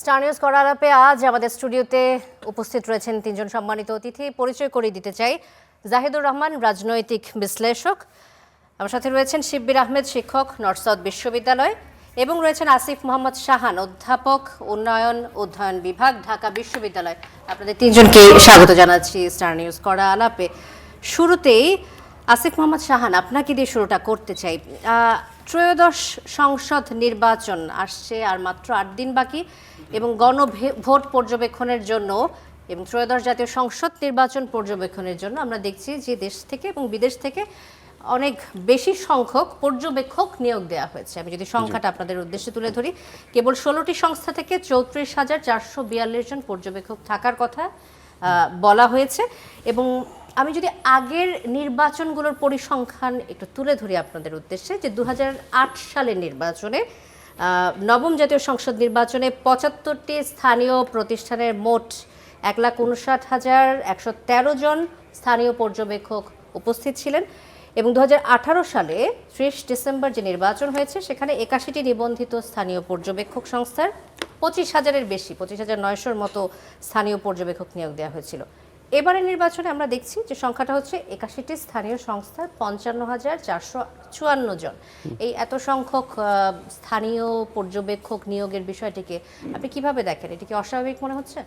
Star news করার আলাপে আজ আমাদের স্টুডিওতে উপস্থিত রয়েছেন তিনজন সম্মানিত অতিথি। পরিচয় করিয়ে দিতে চাই। জাহিদুর রহমান, রাজনৈতিক বিশ্লেষক। আমার সাথে রয়েছেন শিব্বির আহমেদ, শিক্ষক, নর্থ সাউথ বিশ্ববিদ্যালয়, এবং রয়েছেন আসিফ মোহাম্মদ শাহান, অধ্যাপক, উন্নয়ন অধ্যয়ন বিভাগ, ঢাকা বিশ্ববিদ্যালয়। আপনাদের তিনজনকে স্বাগত জানাচ্ছি স্টার নিউজ করা আলাপে। শুরুতেই আসিফ মোহাম্মদ শাহান, আপনাকে দিয়ে শুরুটা করতে চাই। ত্রয়োদশ সংসদ নির্বাচন আসছে, আর মাত্র 8 দিন বাকি, এবং গণভোট পর্যবেক্ষণের জন্য এবং ত্রয়োদশ জাতীয় সংসদ নির্বাচন পর্যবেক্ষণের জন্য আমরা দেখছি যে দেশ থেকে এবং বিদেশ থেকে অনেক বেশি সংখ্যক পর্যবেক্ষক নিয়োগ দেওয়া হয়েছে। আমি যদি সংখ্যাটা আপনাদের উদ্দেশ্যে তুলে ধরি, কেবল 16টি সংস্থা থেকে 34,442 জন পর্যবেক্ষক থাকার কথা বলা হয়েছে। এবং আমি যদি আগের নির্বাচনগুলোর পরিসংখ্যান একটু তুলে ধরি আপনাদের উদ্দেশ্যে, যে 2008 সালের নির্বাচনে, নবম জাতীয় সংসদ নির্বাচনে 75টি স্থানীয় প্রতিষ্ঠানের মোট 1,59,113 জন স্থানীয় পর্যবেক্ষক উপস্থিত ছিলেন। এবং 2018 সালে 30 ডিসেম্বর যে নির্বাচন হয়েছে, সেখানে 81টি নিবন্ধিত স্থানীয় পর্যবেক্ষক সংস্থার 25,000-এর বেশি, 25,900-র মতো স্থানীয় পর্যবেক্ষক নিয়োগ দেওয়া হয়েছিল। এবারের নির্বাচনে আমরা দেখছি যে সংখ্যাটা হচ্ছে 81টি স্থানীয় সংস্থার 55,454 জন। এই এত সংখ্যক স্থানীয় পর্যবেক্ষক নিয়োগের বিষয়টিকে আপনি কিভাবে দেখেন? এটি কি অস্বাভাবিক মনে হচ্ছে?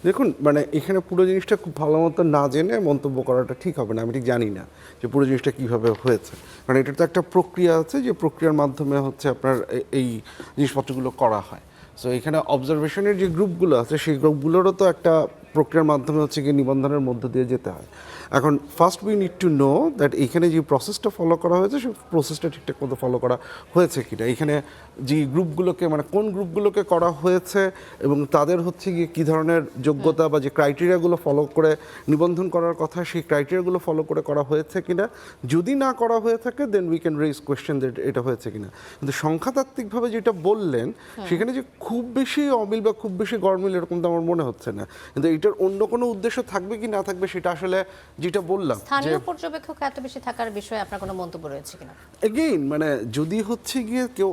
দেখুন, মানে এখানে পুরো জিনিসটা খুব ভালো মতো না জেনে মন্তব্য করাটা ঠিক হবে না। আমি ঠিক জানি না যে পুরো জিনিসটা কীভাবে হয়েছে, কারণ এটার তো একটা প্রক্রিয়া আছে, যে প্রক্রিয়ার মাধ্যমে হচ্ছে আপনার এই জিনিসপত্রগুলো করা হয়। সো এখানে অবজারভেশনের যে গ্রুপগুলো আছে, সেই গ্রুপগুলোরও তো একটা প্রক্রিয়ার মাধ্যমে হচ্ছে গিয়ে নিবন্ধনের মধ্য দিয়ে যেতে হয়। এখন first we need to know that এইখানে যে প্রসেসটা ফলো করা হয়েছে, সেই প্রসেসটা ঠিকঠাক মতো ফলো করা হয়েছে কিনা। এখানে যে গ্রুপগুলোকে, মানে কোন গ্রুপগুলোকে করা হয়েছে এবং তাদের হচ্ছে গিয়ে কী ধরনের যোগ্যতা বা যে ক্রাইটেরিয়াগুলো ফলো করে নিবন্ধন করার কথা, সেই ক্রাইটেরিয়াগুলো ফলো করে করা হয়েছে কিনা। যদি না করা হয়ে থাকে, then we can raise question that এটা হয়েছে কিনা। কিন্তু সংখ্যাতাত্ত্বিকভাবে যেটা বললেন, সেখানে যে খুব বেশি অমিল বা খুব বেশি গরমিল, এরকম তো আমার মনে হচ্ছে না। কিন্তু এটার অন্য কোনো উদ্দেশ্য থাকবে কি না থাকবে, সেটা আসলে যেটা বললাম, স্থানীয় পর্যবেক্ষক এত বেশি থাকার বিষয়ে আপনার কোনো মন্তব্য রয়েছে কিনা? এগেইন, মানে যদি হচ্ছে গিয়ে কেউ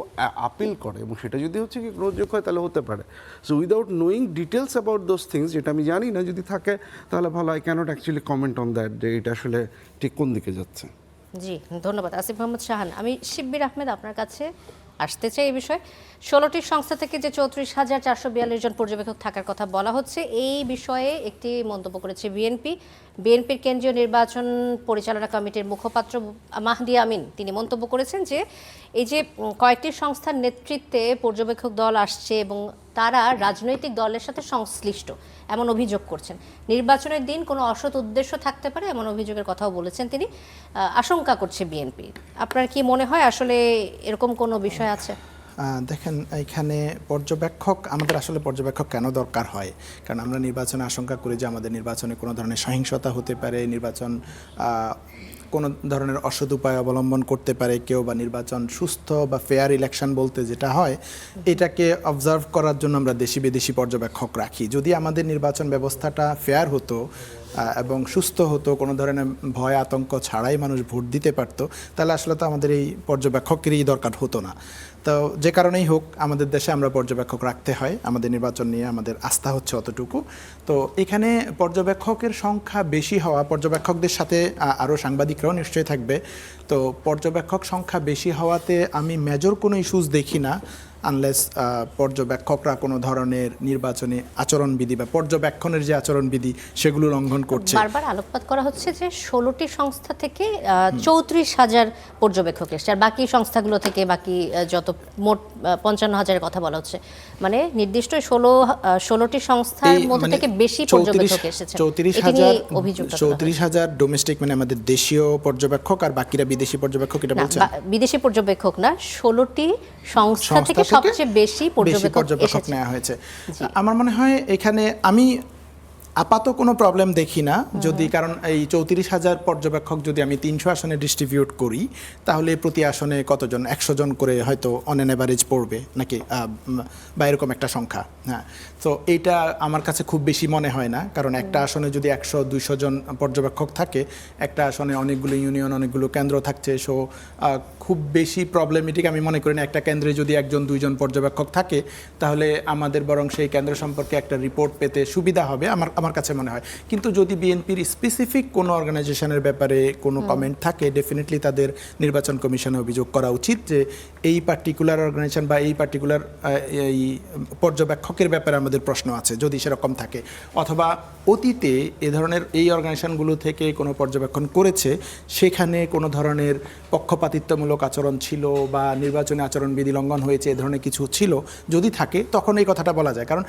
আপিল করে এবং সেটা যদি হচ্ছে গিয়ে গ্রহণযোগ্য হয়, তাহলে হতে পারে। So without knowing details about those things, যেটা আমি জানি না, যদি থাকে তাহলে ভালো। I cannot actually comment on that, যে এটা আসলে ঠিক কোন দিকে যাচ্ছে। জি, ধন্যবাদ আসিফ মোহাম্মদ শাহান। আমি শিব্বির আহমেদ, আপনার কাছে আসতে চাই এই বিষয়ে। 16টি সংস্থা থেকে যে 34,442 জন পর্যবেক্ষক থাকার কথা বলা হচ্ছে, এই বিষয়ে একটি মন্তব্য করেছে বিএনপির কেন্দ্রীয় নির্বাচন পরিচালনা কমিটির মুখপাত্র মাহদি আমিন। তিনি মন্তব্য করেছেন যে এই যে কয়েকটি সংস্থার নেতৃত্বে পর্যবেক্ষক দল আসছে এবং তারা রাজনৈতিক দলের সাথে সংশ্লিষ্ট, এমন অভিযোগ করছেন। নির্বাচনের দিন কোনো অসৎ উদ্দেশ্য থাকতে পারে, এমন অভিযোগের কথাও বলেছেন তিনি। আশঙ্কা করছে বিএনপি। আপনার কি মনে হয় আসলে এরকম কোনো বিষয় আছে? দেখেন, এখানে আমাদের আসলে পর্যবেক্ষক কেন দরকার হয়? কারণ আমরা নির্বাচনে আশঙ্কা করি যে আমাদের নির্বাচনে কোনো ধরনের সহিংসতা হতে পারে, নির্বাচন কোনো ধরনের অসৎ উপায় অবলম্বন করতে পারে কেউ, বা নির্বাচন সুস্থ বা ফেয়ার ইলেকশন বলতে যেটা হয়, এটাকে অবজার্ভ করার জন্য আমরা দেশি বিদেশি পর্যবেক্ষক রাখি। যদি আমাদের নির্বাচন ব্যবস্থাটা ফেয়ার হতো এবং সুস্থ হতো, কোনো ধরনের ভয় আতঙ্ক ছাড়াই মানুষ ভোট দিতে পারতো, তাহলে আসলে তো আমাদের এই পর্যবেক্ষকেরই দরকার হতো না। তো যে কারণেই হোক, আমাদের দেশে আমরা পর্যবেক্ষক রাখতে হয়। আমাদের নির্বাচন নিয়ে আমাদের আস্থা হচ্ছে অতটুকু। তো এখানে পর্যবেক্ষকের সংখ্যা বেশি হওয়া, পর্যবেক্ষকদের সাথে আরও সাংবাদিকরাও নিশ্চয়ই থাকবে, তো পর্যবেক্ষক সংখ্যা বেশি হওয়াতে আমি মেজর কোনো ইস্যুস দেখি না, আনলেস পর্যবেক্ষকরা কোনো ধরনের নির্বাচনী আচরণবিধি বা পর্যবেক্ষণের যে আচরণবিধি, সেগুলো লঙ্ঘন করছে। বারবার আলোকপাত করা হচ্ছে যে 16টি সংস্থা থেকে 34,000 পর্যবেক্ষক এসেছে, আর বাকি সংস্থাগুলো থেকে বাকি যত মোট 55,000-এর কথা বলা হচ্ছে। মানে নির্দিষ্ট 16টি সংস্থার মধ্যে থেকে বেশি পর্যবেক্ষক এসেছে। 34,000 ডোমেস্টিক, মানে আমাদের দেশীয় পর্যবেক্ষক, আর বাকিরা বিদেশি পর্যবেক্ষক, এটা বলছেন? বিদেশি পর্যবেক্ষক না, 16টি সংস্থা থেকে সবচেয়ে বেশি পর্যবেক্ষক নেওয়া হয়েছে। আমার মনে হয় এখানে আমি আপাতত কোনো প্রবলেম দেখি না, যদি কারণ এই 34,000 পর্যবেক্ষক যদি আমি 300 আসনে ডিস্ট্রিবিউট করি, তাহলে প্রতি আসনে কতজন, 100 জন করে হয়তো অন অ্যান অ্যাভারেজ পড়বে নাকি, বা এরকম একটা সংখ্যা। হ্যাঁ, তো এইটা আমার কাছে খুব বেশি মনে হয় না, কারণ একটা আসনে যদি 100-200 জন পর্যবেক্ষক থাকে, একটা আসনে অনেকগুলো ইউনিয়ন, অনেকগুলো কেন্দ্র থাকছে, সো খুব বেশি প্রবলেমেটিক আমি মনে করি না। একটা কেন্দ্রে যদি 1-2 জন পর্যবেক্ষক থাকে, তাহলে আমাদের বরং সেই কেন্দ্র সম্পর্কে একটা রিপোর্ট পেতে সুবিধা হবে আমার কাছে মনে হয়। কিন্তু যদি বিএনপির স্পেসিফিক কোনো অর্গানাইজেশনের ব্যাপারে কোনো কমেন্ট থাকে, ডেফিনেটলি তাদের নির্বাচন কমিশনে অভিযোগ করা উচিত যে এই পার্টিকুলার অর্গানাইজেশন বা এই পার্টিকুলার এই পর্যবেক্ষকের ব্যাপারে আমাদের প্রশ্ন আছে, যদি সেরকম থাকে। অথবা অতীতে এ ধরনের এই অর্গানাইজেশনগুলো থেকে কোনো পর্যবেক্ষণ করেছে, সেখানে কোনো ধরনের পক্ষপাতিত্বমূলক আচরণ ছিল বা নির্বাচনী আচরণবিধি লঙ্ঘন হয়েছে, এ ধরনের কিছু ছিল যদি থাকে, তখন এই কথাটা বলা যায়। কারণ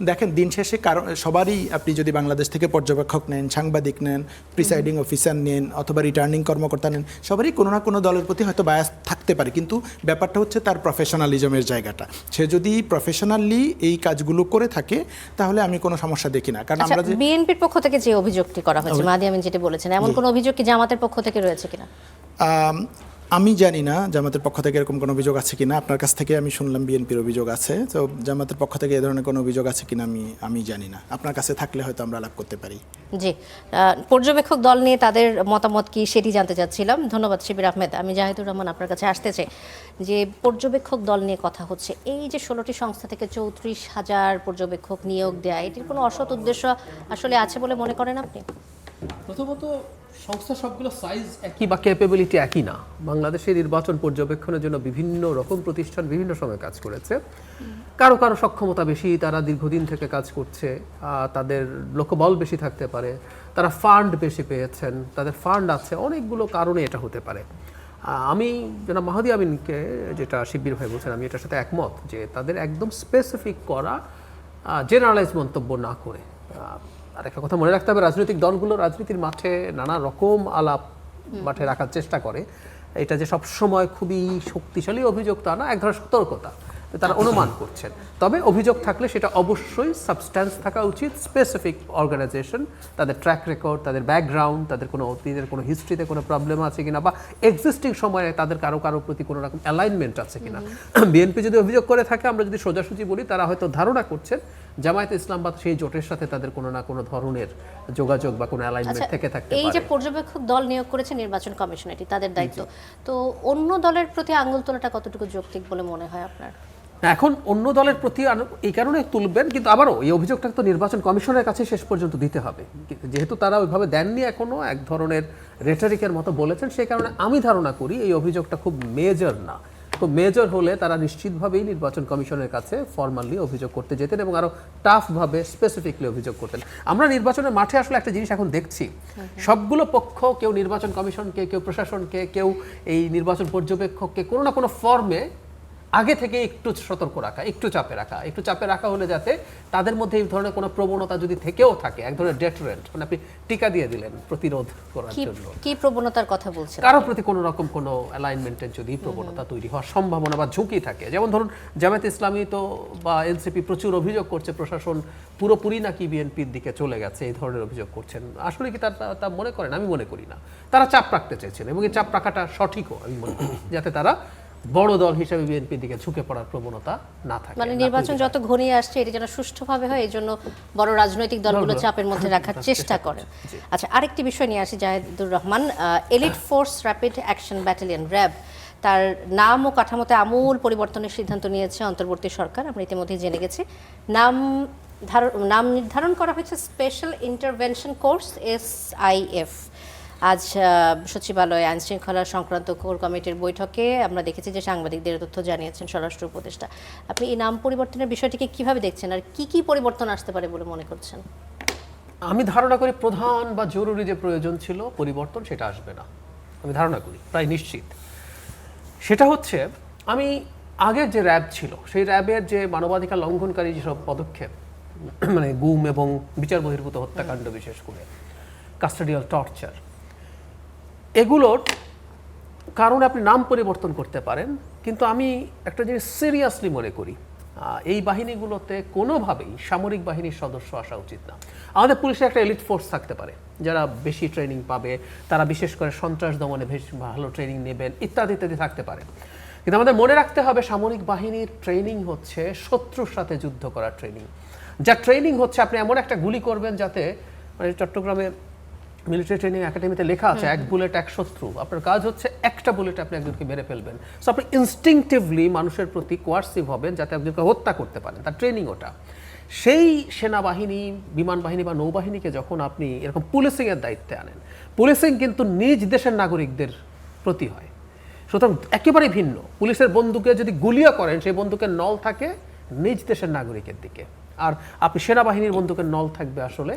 দেখেন, দিন শেষে সবারই, আপনি যদি বাংলাদেশ থেকে পর্যবেক্ষক নেন, সাংবাদিক নেন, প্রিসাইডিং অফিসার নেন, অথবা রিটার্নিং কর্মকর্তা নেন, সবারই কোনো না কোনো দলের প্রতি হয়তো বায়াস থাকতে পারে, কিন্তু ব্যাপারটা হচ্ছে তার প্রফেশনালিজমের জায়গাটা। সে যদি প্রফেশনালি এই কাজগুলো করে থাকে, তাহলে আমি কোনো সমস্যা দেখি না। কারণ আমরা যে বিএনপির পক্ষ থেকে যে অভিযোগটি করা হয়েছে, মাহদি আমিন যেটা বলেছেন, এমন কোনো অভিযোগ কি জামাতের পক্ষ থেকে রয়েছে কিনা? আমি জানি না জামাতের পক্ষ থেকে এরকম কোনো অভিযোগ আছে কিনা। আপনার কাছ থেকে আমি শুনলাম বিএনপির অভিযোগ আছে, তো জামাতের পক্ষ থেকে এ ধরনের কোনো অভিযোগ আছে কিনা আমি জানি না। আপনার কাছে থাকলে হয়তো আমরা আলাপ করতে পারি। জি, পর্যবেক্ষক দল নিয়ে তাদের মতামত কি সেটি জানতে চাচ্ছিলাম। ধন্যবাদ শিবির আহমেদ। আমি জাহিদুর রহমান আপনার কাছে আসতে চাই, যে পর্যবেক্ষক দল নিয়ে কথা হচ্ছে, এই যে 16টি সংস্থা থেকে 34,000 পর্যবেক্ষক নিয়োগ দেয়া, এটির কোনো অসৎ উদ্দেশ্য আসলে আছে বলে মনে করেন আপনি? প্রথমত, সংস্থা সবগুলো সাইজ একই বা ক্যাপাবিলিটি একই না। বাংলাদেশের নির্বাচন পর্যবেক্ষণের জন্য বিভিন্ন রকম প্রতিষ্ঠান বিভিন্ন সময় কাজ করেছে। কারো কারো সক্ষমতা বেশি, তারা দীর্ঘদিন থেকে কাজ করছে, তাদের লোকবল বেশি থাকতে পারে, তারা ফান্ড বেশি পেয়েছেন, তাদের ফান্ড আছে, অনেকগুলো কারণে এটা হতে পারে। আমি যেন মাহদি আমিনকে যেটা শিবির ভাই বলছেন, আমি এটার সাথে একমত যে তাদের একদম স্পেসিফিক করা, জেনারেলাইজ মন্তব্য না করে। আর একটা কথা মনে রাখতে হবে, রাজনৈতিক দলগুলো রাজনীতির মাঠে নানা রকম আলাপ মাঠে রাখার চেষ্টা করে। এটা যে সবসময় খুবই শক্তিশালী অভিযোগ তা না, এক ধরনের সতর্কতা, তারা অনুমান করছেন। তবে অভিযোগ থাকলে সেটা অবশ্যই সাবস্ট্যান্স থাকা উচিত, স্পেসিফিক অর্গানাইজেশন, তাদের ট্র্যাক রেকর্ড, তাদের ব্যাকগ্রাউন্ড, তাদের কোনো অতীতের কোনো হিস্ট্রিতে কোনো প্রবলেম আছে কিনা, বা এক্সিস্টিং সময়ে তাদের কারো প্রতি কোনো রকম অ্যালাইনমেন্ট আছে কিনা। বিএনপি যদি অভিযোগ করে থাকে, আমরা যদি সোজাসুজি বলি, তারা হয়তো ধারণা করছেন জামায়াতে ইসলাম বা সেই জোটের সাথে তাদের কোনো না কোনো ধরনের যোগাযোগ বা কোনো অ্যালাইনমেন্ট থেকে থাকতে পারে। এই যে পর্যবেক্ষক দল নিয়োগ করেছে নির্বাচন কমিশন, এটি তাদের দায়িত্ব, তো অন্য দলের প্রতি আঙুল তোলাটা কতটুকু যৌক্তিক বলে মনে হয় আপনার? এখন অন্য দলের প্রতি এই কারণে তুলবেন, কিন্তু আবারও এই অভিযোগটা তো নির্বাচন কমিশনের কাছে শেষ পর্যন্ত দিতে হবে, যেহেতু তারা ওইভাবে দেননি, এখনো এক ধরনের রেটারিকের মতো বলেছেন। সেই কারণে আমি ধারণা করি এই অভিযোগটা খুব মেজর না। খুব মেজর হলে তারা নিশ্চিতভাবেই নির্বাচন কমিশনের কাছে ফর্মালি অভিযোগ করতে যেতেন এবং আরও টাফভাবে স্পেসিফিকলি অভিযোগ করতেন। আমরা নির্বাচনের মাঠে আসলে একটা জিনিস এখন দেখছি, সবগুলো পক্ষ, কেউ নির্বাচন কমিশনকে, কেউ প্রশাসনকে, কেউ এই নির্বাচন পর্যবেক্ষককে কোনো না কোনো ফর্মে আগে থেকে একটু সতর্ক রাখা, একটু চাপে রাখা হলে যাতে তাদের মধ্যে এই ধরনের কোনো প্রবণতা যদি থেকেও থাকে, এক ধরনের ডেটারেন্ট, মানে আপনি টিকা দিয়ে দিলেন প্রতিরোধ করার জন্য। কি প্রবণতার কথা বলছেন? কারো প্রতি কোনো রকম কোনো অ্যালাইনমেন্টের যদি প্রবণতা তৈরি হওয়ার সম্ভাবনা বা ঝুঁকি থাকে, যেমন ধরুন জামায়াতে ইসলামী তো বা এনসিপি প্রচুর অভিযোগ করছে প্রশাসন পুরোপুরি নাকি বিএনপির দিকে চলে গেছে, এই ধরনের অভিযোগ করছেন। আসলে কি তা মনে করেন? আমি মনে করি না। তারা চাপ রাখতে চেয়েছেন এবং এই চাপ রাখাটা সঠিকও আমি মনে করি, যাতে তারা বড় দল হিসেবে বিএনপির দিকে ঝুঁকে পড়ার প্রবণতা না থাকে। মানে নির্বাচন যত ঘনিয়ে আসছে, এটি যেন সুষ্ঠুভাবে হয়, এই জন্য বড় রাজনৈতিক দলগুলো চাপের মধ্যে রাখার চেষ্টা করে। আচ্ছা, আরেকটি বিষয় নিয়ে আসি Zahidur Rahman. Elite force rapid action battalion, RAB, তার নাম ও কাঠামোতে আমূল পরিবর্তনের সিদ্ধান্ত নিয়েছে অন্তর্বর্তী সরকার, আমরা ইতিমধ্যেই জেনে গেছি। নাম নির্ধারণ করা হয়েছে স্পেশাল ইন্টারভেনশন কোর্স, SIF। আজ সচিবালয়ে আইন শৃঙ্খলা সংক্রান্ত কোর কমিটির বৈঠকে আমরা দেখেছি যে সাংবাদিকদের তথ্য জানিয়েছেন স্বরাষ্ট্র উপদেষ্টা। আপনি এই নাম পরিবর্তনের বিষয়টিকে কিভাবে দেখছেন, আর কি কি পরিবর্তন আসতে পারে বলে মনে করছেন? আমি ধারণা করি প্রধান বা জরুরি যে প্রয়োজন ছিল পরিবর্তন, সেটা আসবে না। আমি ধারণা করি প্রায় নিশ্চিত। সেটা হচ্ছে, আমি আগের যে র্যাব ছিল, সেই র্যাবের যে মানবাধিকার লঙ্ঘনকারী যেসব পদক্ষেপ, মানে গুম এবং বিচার বহির্ভূত হত্যাকাণ্ড, বিশেষ করে কাস্টোডিয়াল টর্চার, এগুলোর কারণে আপনি নাম পরিবর্তন করতে পারেন, কিন্তু আমি একটা জিনিস সিরিয়াসলি মনে করি, এই বাহিনীগুলোতে কোনোভাবেই সামরিক বাহিনীর সদস্য আসা উচিত না। আমাদের পুলিশের একটা এলিট ফোর্স থাকতে পারে যারা বেশি ট্রেনিং পাবে, তারা বিশেষ করে সন্ত্রাস দমনে বেশ ভালো ট্রেনিং নেবেন, ইত্যাদি ইত্যাদি থাকতে পারে। কিন্তু আমাদের মনে রাখতে হবে সামরিক বাহিনীর ট্রেনিং হচ্ছে শত্রুর সাথে যুদ্ধ করার ট্রেনিং। যা ট্রেনিং হচ্ছে আপনি এমন একটা গুলি করবেন যাতে, মানে চট্টগ্রামে মিলিটারি ট্রেনিং একাডেমিতে লেখা আছে এক বুলেট এক শত্রু, আপনার কাজ হচ্ছে একটা বুলেটে আপনি একজনকে মেরে ফেলবেন। সো আপনি ইনস্টিংটিভলি মানুষের প্রতি কোয়ার্সিভ হবেন যাতে একজনকে হত্যা করতে পারেন, তার ট্রেনিং ওটা। সেই সেনাবাহিনী, বিমান বাহিনী বা নৌবাহিনীকে যখন আপনি এরকম পুলিশিংয়ের দায়িত্বে আনেন, পুলিশিং কিন্তু নিজ দেশের নাগরিকদের প্রতি হয়, সুতরাং একেবারে ভিন্ন। পুলিশের বন্দুকে যদি গুলিও করেন, সেই বন্দুকের নল থাকে নিজ দেশের নাগরিকের দিকে, আর আপনি সেনাবাহিনীর বন্দুকের নল থাকবে আসলে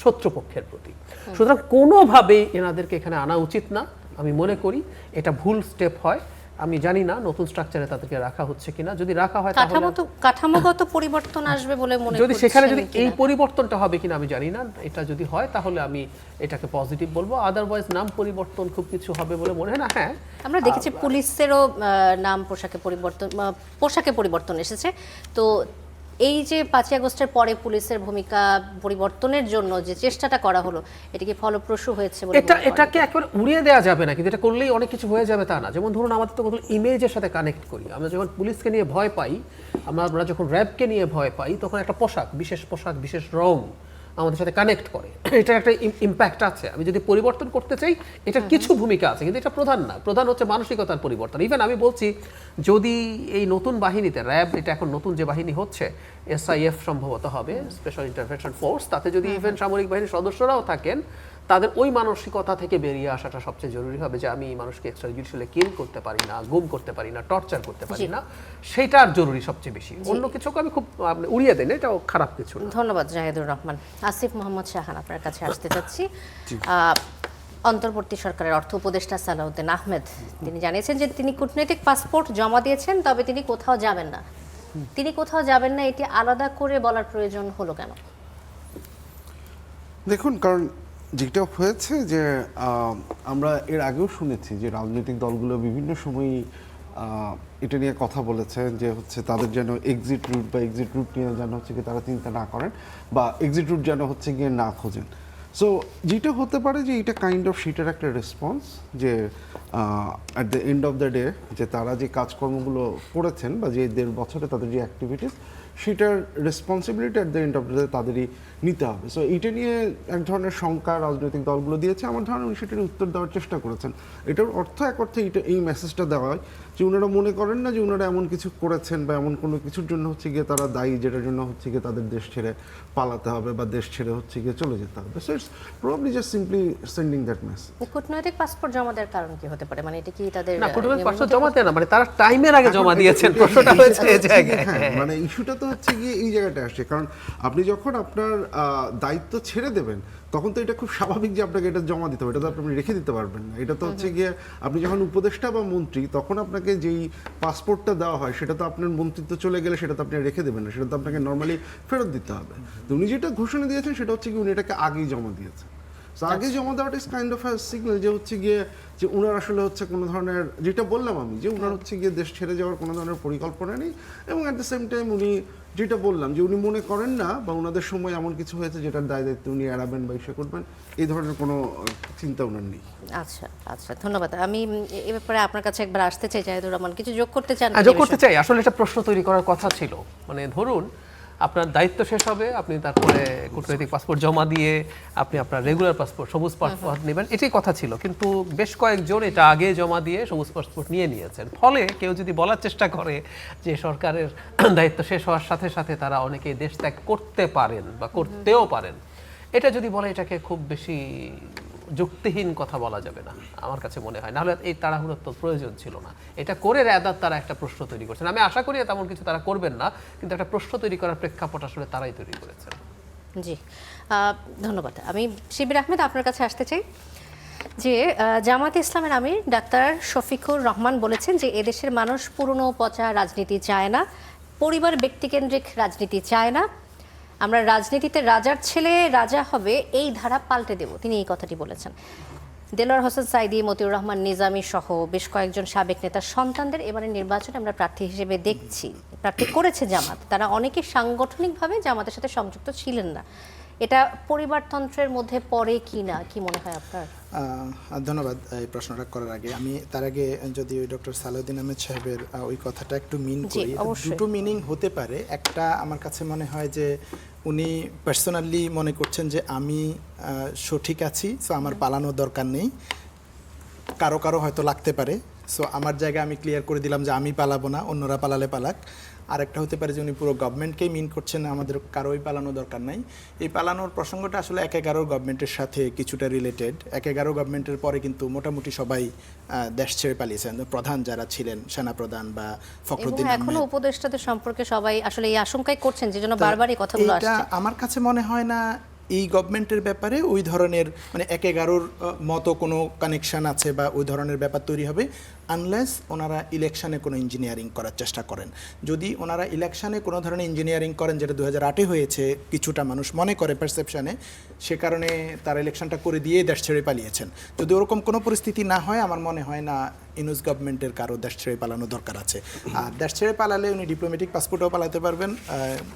শত্রুপক্ষের প্রতি। সুতরাং কোনোভাবেই এনাদেরকে এখানে আনা উচিত না, আমি মনে করি এটা ভুল স্টেপ হয়। আমি জানি না নতুন স্ট্রাকচারে তাদেরকে রাখা হচ্ছে কিনা, যদি রাখা হয় তাহলে কাঠামোগত পরিবর্তন আসবে বলে মনে যদি করছেন সেখানে যদি কিনা? এই পরিবর্তনটা হবে কিনা আমি জানি না, এটা যদি হয় তাহলে আমি এটাকে পজিটিভ বলবো, আদারওয়াইজ নাম পরিবর্তন খুব কিছু হবে বলে মনে হয় না। হ্যাঁ, আমরা দেখেছি পুলিশেরও নাম পোশাকে পরিবর্তন এসেছে। তো এই যে 5ই আগস্টের পরে পুলিশের ভূমিকা পরিবর্তনের জন্য যে চেষ্টাটা করা হলো, এটা কি ফলপ্রসূ হয়েছে বলে মনে করেন? এটাকে একবার উড়িয়ে দেওয়া যাবে না, কিন্তু এটা করলেই অনেক কিছু হয়ে যাবে তা না। যেমন ধরুন আমাদের তো ইমেজের সাথে কানেক্ট করি, আমরা যখন পুলিশকে নিয়ে ভয় পাই, আমরা যখন র্যাবকে নিয়ে ভয় পাই, তখন একটা পোশাক, বিশেষ রং আমাদের সাথে কানেক্ট করে, এটা একটা ইম্প্যাক্ট আছে। আমি যদি পরিবর্তন করতে চাই, এটার কিছু ভূমিকা আছে, কিন্তু এটা প্রধান না। প্রধান হচ্ছে মানসিকতার পরিবর্তন। ইভেন আমি বলছি, যদি এই নতুন বাহিনীতে, র্যাব এটা এখন নতুন যে বাহিনী হচ্ছে, SIF সম্ভবত হবে, স্পেশাল ইন্টারভেনশন ফোর্স, তাতে যদি ইভেন সামরিক বাহিনীর সদস্যরাও থাকেন, তাদের ওই মানসিকতা থেকে বেরিয়ে আসাটা সবচেয়ে জরুরি হবে, যে আমি মানুষকে এক্সট্রা জুডিশিয়ালি কিল করতে পারি না, গুম করতে পারি না, টর্চার করতে পারি না, সেটার জরুরি সবচেয়ে বেশি। অন্য কিছুকে আমি খুব উড়িয়ে দেন, এটাও খারাপ কিছু না। ধন্যবাদ জাহিদুর রহমান। আসিফ মোহাম্মদ শাহান, আপনার কাছে আসতে চাচ্ছি। অন্তর্বর্তী সরকারের অর্থ উপদেষ্টা সালাউদ্দিন আহমেদ তিনি জানিয়েছেন যে তিনি কূটনৈতিক পাসপোর্ট জমা দিয়েছেন, তবে তিনি কোথাও যাবেন না। তিনি কোথাও যাবেন না, এটি আলাদা করে বলার প্রয়োজন হলো কেন? দেখুন, কারণ যেটা হয়েছে যে আমরা এর আগেও শুনেছি যে রাজনৈতিক দলগুলো বিভিন্ন সময় এটা নিয়ে কথা বলেছে যে হচ্ছে তাদের যেন এক্সিট রুট নিয়ে যেন হচ্ছে কি তারা চিন্তা না করেন, বা এক্সিট রুট যেন হচ্ছে গিয়ে না খোঁজেন। সো যেটা হতে পারে যে এটা কাইন্ড অফ সেটার একটা রেসপন্স, যে at the end of the day যে তারা যে কাজকর্মগুলো করেছেন বা যে 1.5 বছরে তাদের যে অ্যাক্টিভিটিস, সেটার responsibility at the end of the day তাদেরই নিতে হবে। সো এটা নিয়ে এক ধরনের শঙ্কা রাজনৈতিক দলগুলো দিয়েছে, আমার ধারণা উনি সেটার উত্তর দেওয়ার চেষ্টা করেছেন। এটার অর্থ এক অর্থে এই মেসেজটা দেওয়া হয় যে ওনারা মনে করেন না যে ওনারা এমন কিছু করেছেন বা এমন কোনো কিছুর জন্য হচ্ছে গিয়ে তারা দায়ী, যেটার জন্য হচ্ছে গিয়ে তাদের দেশ ছেড়ে পালাতে হবে বা দেশ ছেড়ে হচ্ছে গিয়ে চলে যেতে হবে। So it's probably just simply sending that message. কূটনৈতিক পাসপোর্ট জমা দেওয়ার কারণ কি হতে পারে? মানে এটা কি তাদের না, কূটনৈতিক পাসপোর্ট জমা দেয় না, মানে তারা টাইমের আগে জমা দিয়েছেন, প্রশ্নটা হয়েছে এই জায়গায়। হ্যাঁ, মানে ইস্যুটা তো হচ্ছে গিয়ে এই জায়গাটা আসছে, কারণ আপনি যখন আপনার দায়িত্ব ছেড়ে দেবেন, তখন তো এটা খুব স্বাভাবিক যে আপনাকে এটা জমা দিতে হবে, এটা তো আপনি রেখে দিতে পারবেন না। এটা তো হচ্ছে গিয়ে আপনি যখন উপদেষ্টা বা মন্ত্রী, তখন আপনাকে যেই পাসপোর্টটা দেওয়া হয় সেটা তো আপনার মন্ত্রিত্ব চলে গেলে সেটা তো আপনি রেখে দেবেন না, সেটা তো আপনাকে নর্মালি ফেরত দিতে হবে। তো উনি যেটা ঘোষণা দিয়েছেন সেটা হচ্ছে কি উনি এটাকে আগেই জমা দিয়েছেন। তো আগে জমা দেওয়াটা ইজ কাইন্ড অফ সিগন্যাল যে হচ্ছে গিয়ে যে উনার আসলে হচ্ছে কোনো ধরনের, যেটা বললাম আমি, যে উনার হচ্ছে গিয়ে দেশ ছেড়ে যাওয়ার কোনো ধরনের পরিকল্পনা নেই, এবং অ্যাট দ্য সেম টাইম উনি যেটা বললাম যে উনি মনে করেন না বা ওনাদের সময় এমন কিছু হয়েছে যেটার দায়িত্ব উনি এড়াবেন বা ইস্যু করবেন, এই ধরনের কোনো চিন্তা ওনার নেই। আচ্ছা আচ্ছা, ধন্যবাদ। আমি এ ব্যাপারে আপনার কাছে একবার আসতে চাই, জাহিদুর রহমান কিছু যোগ করতে চান? যোগ করতে চাই। আসলে একটা প্রশ্ন তৈরি করার কথা ছিল, মানে ধরুন আপনার দায়িত্ব শেষ হবে, আপনি তারপরে কূটনৈতিক পাসপোর্ট জমা দিয়ে আপনি আপনার রেগুলার পাসপোর্ট, সবুজ পাসপোর্ট নেবেন, এটাই কথা ছিল। কিন্তু বেশ কয়েকজন এটা আগে জমা দিয়ে সবুজ পাসপোর্ট নিয়ে নিয়েছেন। ফলে কেউ যদি বলার চেষ্টা করে যে সরকারের দায়িত্ব শেষ হওয়ার সাথে সাথে তারা অনেকেই দেশ ত্যাগ করতে পারেন বা করতেও পারেন, এটা যদি বলে, এটাকে খুব বেশি যুক্তিহীন কথা বলা যাবে না আমার কাছে মনে হয়। নাহলে এই তাড়াহুড়োর তো প্রয়োজন ছিল না। এটা করে রাদার তারা একটা প্রশ্ন তৈরি করছেন। আমি আশা করি তেমন কিছু তারা করবেন না, কিন্তু একটা প্রশ্ন তৈরি করার প্রেক্ষাপট আসলে তারাই তৈরি করেছেন। জি, ধন্যবাদ। আমি শিবির আহমেদ আপনার কাছে আসতে চাই যে জামায়াতে ইসলামের আমির ডাক্তার শফিকুর রহমান বলেছেন যে এদেশের মানুষ পুরনো পচা রাজনীতি চায় না, পরিবার ব্যক্তিকেন্দ্রিক রাজনীতি চায় না, আমরা রাজনীতিতে রাজার ছেলে রাজা হবে এই ধারা পাল্টে দেব, তিনি এই কথাটি বলেছেন। দেলোয়ার হোসেন সাইদি, মতিউর রহমান নিজামী সহ বেশ কয়েকজন সাবেক নেতার সন্তানদের এবারে নির্বাচনে আমরা প্রার্থী হিসেবে দেখছি। প্রার্থী করেছে জামাত, তারা অনেকেই সাংগঠনিকভাবে জামাতের সাথে সংযুক্ত ছিলেন না। এটা পরিবারতন্ত্রের মধ্যে পড়ে কি না, কি মনে হয় আপনার? ধন্যবাদ এই প্রশ্নটা করার আগে। আমি তার আগে যদি ওই ডক্টর সালাউদ্দিন আহমেদ সাহেবের ওই কথাটা একটু মিন করি। দুটো মিনিং হতে পারে। একটা আমার কাছে মনে হয় যে উনি পার্সোনালি মনে করছেন যে আমি সঠিক আছি, সো আমার পালানোর দরকার নেই। কারো কারো হয়তো লাগতে পারে, সো আমার জায়গায় আমি ক্লিয়ার করে দিলাম যে আমি পালাবো না, অন্যরা পালালে পালাক। আর একটা হতে পারে যে উনি পুরো গভর্নমেন্টকেই মিন করছেন, আমাদের কারোই পালানো দরকার নাই। এই পালানোর প্রসঙ্গটা আসলে ১/১১ গভর্নমেন্টের সাথে কিছুটা রিলেটেড। ১/১১ গভর্নমেন্টের পরে কিন্তু মোটামুটি সবাই দেশ ছেড়ে পালিয়েছেন, প্রধান যারা ছিলেন, সেনাপ্রধান বা ফখরুদ্দিন আহমেদ। এখনো উপদেষ্টাদের সম্পর্কে সবাই আসলে এই আশঙ্কাই করছেন, যে জন্য বারবার এই কথাগুলো আসছে। আমার কাছে মনে হয় না এই গভর্নমেন্টের ব্যাপারে ওই ধরনের মানে ১/১১ মতো কোনো কানেকশন আছে বা ওই ধরনের ব্যাপার তৈরি হবে, আনলেস ওনারা ইলেকশনে কোনো ইঞ্জিনিয়ারিং করার চেষ্টা করেন। যদি ওনারা ইলেকশনে কোনো ধরনের ইঞ্জিনিয়ারিং করেন, যেটা 2008-এ হয়েছে কিছুটা মানুষ মনে করে পারসেপশনে, সে কারণে তারা ইলেকশনটা করে দিয়ে দেশ ছেড়ে পালিয়েছেন। যদি ওরকম কোনো পরিস্থিতি না হয়, আমার মনে হয় না ইউনূস গভর্নমেন্টের কারো দেশ ছেড়ে পালানো দরকার আছে। আর দেশ ছেড়ে পালালে উনি ডিপ্লোম্যাটিক পাসপোর্টও পালাতে পারবেন,